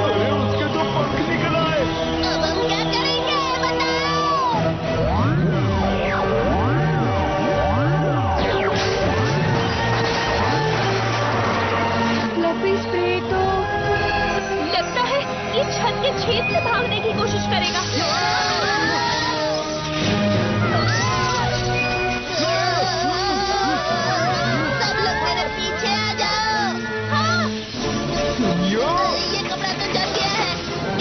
अरे उसके तो पंख निकल आए। अब हम क्या करेंगे बताओ? फ्लफी स्प्रे तो लगता है ये छत के छेद से भागने की कोशिश करेगा। सब लोग मेरे पीछे आ जाओ। हाँ, ये कपड़ा तो जल गया है,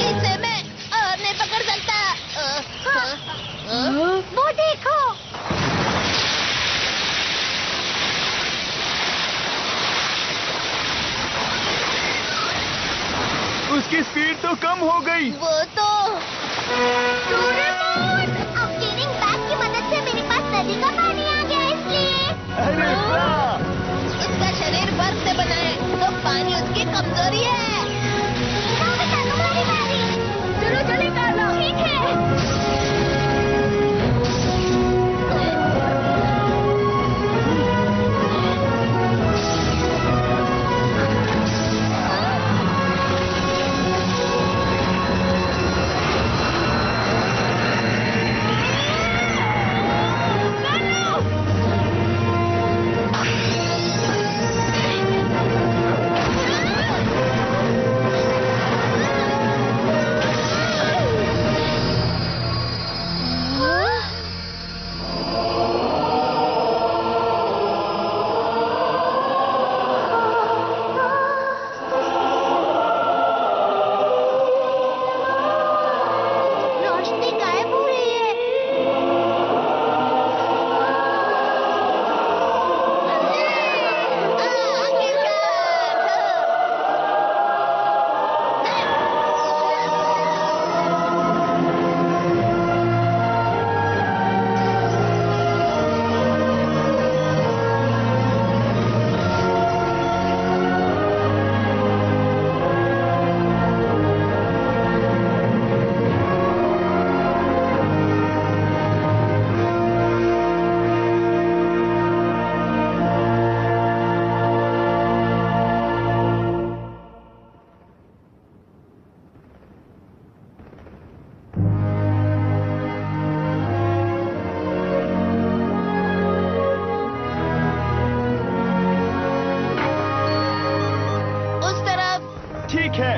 इसे मैं और नहीं पकड़ सकता। वो देखो। उसकी स्पीड तो कम हो गई। वो तो डोरेमोन, अब क्लीनिंग बैग की मदद से मेरे पास नदी का पानी आ गया, इसलिए अरे वाह! उसका शरीर बर्फ से बना है, तो पानी उसकी कमजोरी है। तुम्हारी बारी। चलो चले कार्ला। ठीक है। रोशनी गायब हो रही है। उस तरफ। ठीक है।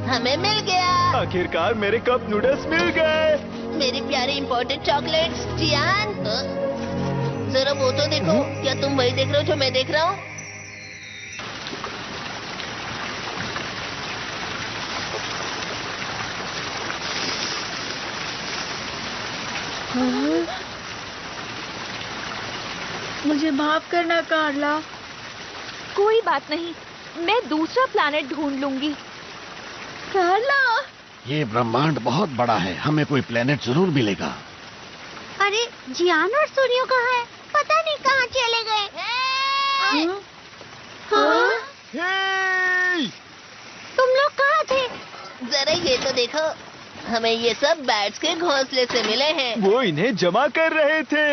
हमें मिल गया। आखिरकार मेरे कप नूडल्स मिल गए। मेरी प्यारी इम्पोर्टेड चॉकलेट्स। जियान, जरा वो तो देखो। क्या तुम वही देख रहे हो जो मैं देख रहा हूँ? मुझे माफ करना कार्ला। कोई बात नहीं, मैं दूसरा प्लैनेट ढूंढ लूंगी। कार्ला, ये ब्रह्मांड बहुत बड़ा है, हमें कोई प्लेनेट जरूर मिलेगा। अरे जियान और सूर्यो कहाँ है? पता नहीं कहाँ चले गए। हे! तुम लोग कहाँ थे? जरा ये तो देखो, हमें ये सब बैट्स के घोंसले से मिले हैं। वो इन्हें जमा कर रहे थे।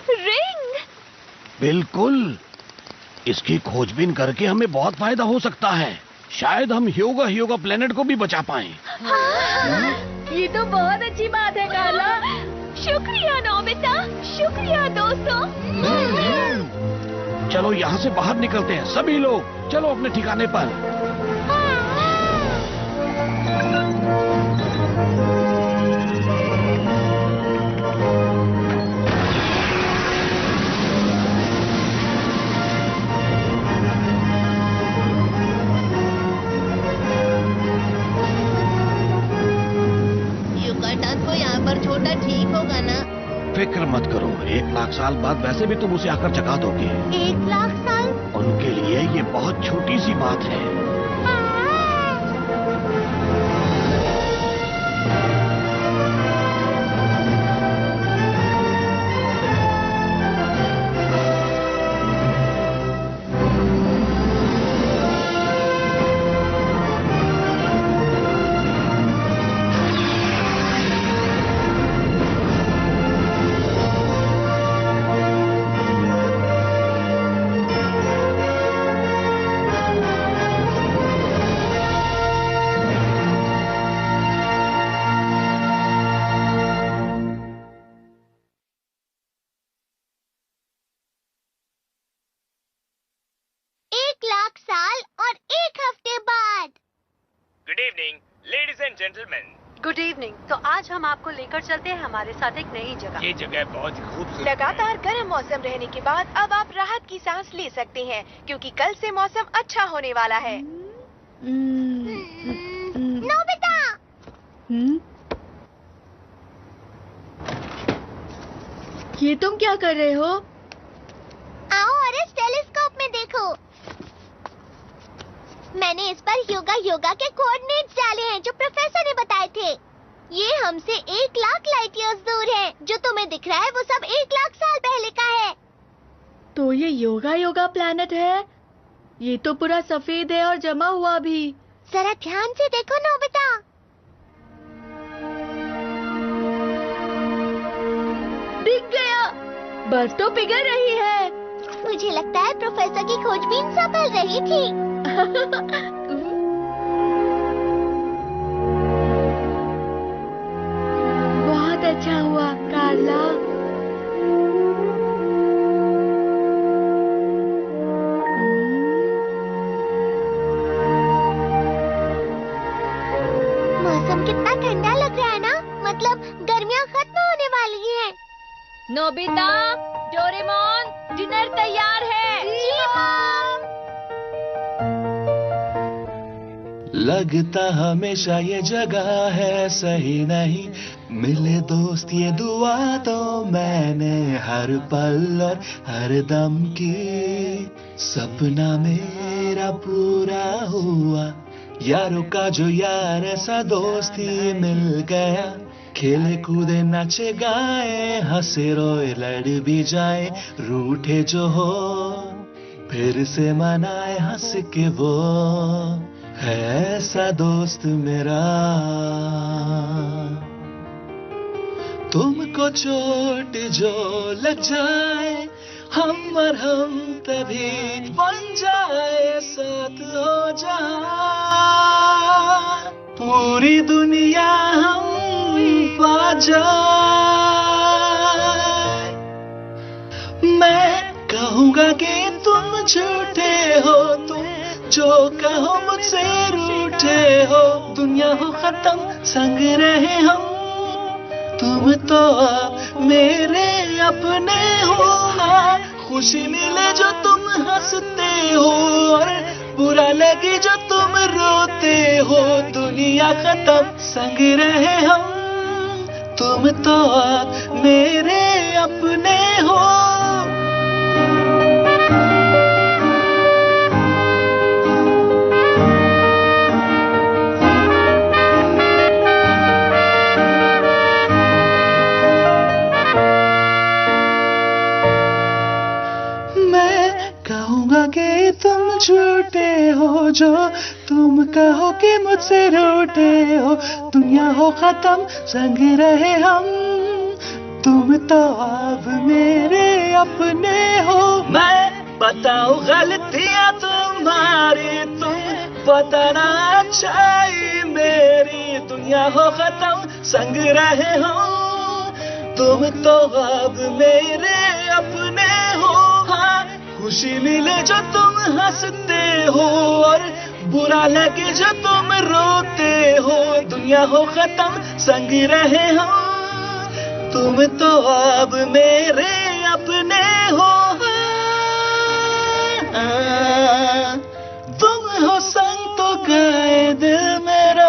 रिंग। बिल्कुल, इसकी खोजबीन करके हमें बहुत फायदा हो सकता है। शायद हम ह्योगा प्लेनेट को भी बचा पाएं। ये तो बहुत अच्छी बात है कार्ला। शुक्रिया नोबिता, शुक्रिया दोस्तों। चलो यहाँ से बाहर निकलते हैं सभी लोग, चलो अपने ठिकाने पर। युकाटान को यहाँ पर छोटा ठीक होगा ना? फिक्र मत करो, 1 लाख साल बाद वैसे भी तुम उसे आकर जगा दोगे। 1 लाख साल? उनके लिए ये बहुत छोटी सी बात है। Good evening ladies and gentleman. Good evening. तो आज हम आपको लेकर चलते हैं हमारे साथ एक नई जगह। ये जगह बहुत ही खूबसूरत। लगातार गर्म मौसम रहने के बाद अब आप राहत की सांस ले सकते हैं क्योंकि कल से मौसम अच्छा होने वाला है। नोबिता! ये तुम क्या कर रहे हो? आओ और इस टेलीस्कोप में देखो। मैंने इस पर योगा के कोऑर्डिनेट्स डाले हैं जो प्रोफेसर ने बताए थे। ये हमसे 1 लाख लाइट ईयर्स दूर है। जो तुम्हें दिख रहा है वो सब 1 लाख साल पहले का है। तो ये योगा प्लैनेट है? ये तो पूरा सफेद है और जमा हुआ भी। जरा ध्यान से देखो नोबिता। दिख गया, बर्फ तो पिघल रही है। मुझे लगता है प्रोफेसर की खोजबीन सफल रही थी। बहुत अच्छा हुआ कार्ला। मौसम कितना ठंडा लग रहा है ना, मतलब गर्मियाँ खत्म होने वाली हैं। नोबिता, डोरेमोन, डिनर तैयार है। जी मॉम। लगता हमेशा ये जगह है सही नहीं, मिले दोस्त ये दुआ तो मैंने हर पल और हर दम की। सपना मेरा पूरा हुआ, यारों का जो यार ऐसा दोस्ती मिल गया। खेले कूदे नाचे गाए, हंसे रोए लड़ भी जाए, रूठे जो हो फिर से मनाए हंस के वो है ऐसा दोस्त मेरा। तुमको चोट जो लग जाए, हम और हम तभी बन जाए, साथ हो जाए पूरी दुनिया हम पा जाए। मैं कहूँगा कि तुम झूठे हो, तुम जो कहो मुझसे रूठे हो। दुनिया हो खत्म संग रहे हम, तुम तो मेरे अपने हो। खुशी मिले जो तुम हंसते हो, और बुरा लगे जो तुम रोते हो। दुनिया खत्म संग रहे हम, तुम तो मेरे अपने हो। कि तुम झूठे हो जो तुम कहो कि मुझसे रूठे हो। दुनिया हो खत्म संग रहे हम, तुम तो अब मेरे अपने हो। मैं बताऊं गलतियां तुम्हारी, तुम बताना अच्छाई मेरी। दुनिया हो खत्म संग रहे हम, तुम तो अब मेरे अपने हो, हाँ खुशी मिले जो तुम हंसते हो और बुरा लगे जो तुम रोते हो, दुनिया हो खत्म संग रहे हो, तुम तो अब मेरे अपने हो, हाँ, तुम हो संग तो गाए दिल मेरा।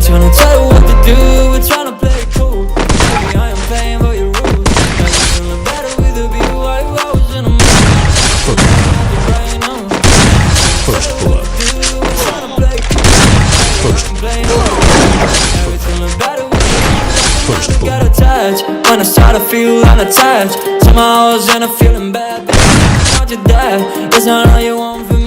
Trying to tell you what to do, we're trying to play it cool. Baby, I am playing by your rules. Now you're feeling better with a view. I was in a mood. Right now. First blood. We're trying to play it cool. First blood. Now we're feeling better with a view. First blood. Got a touch when I start to feel unattached. Somehow I was in a feeling bad. Baby, not your dad. That's not all you want from me.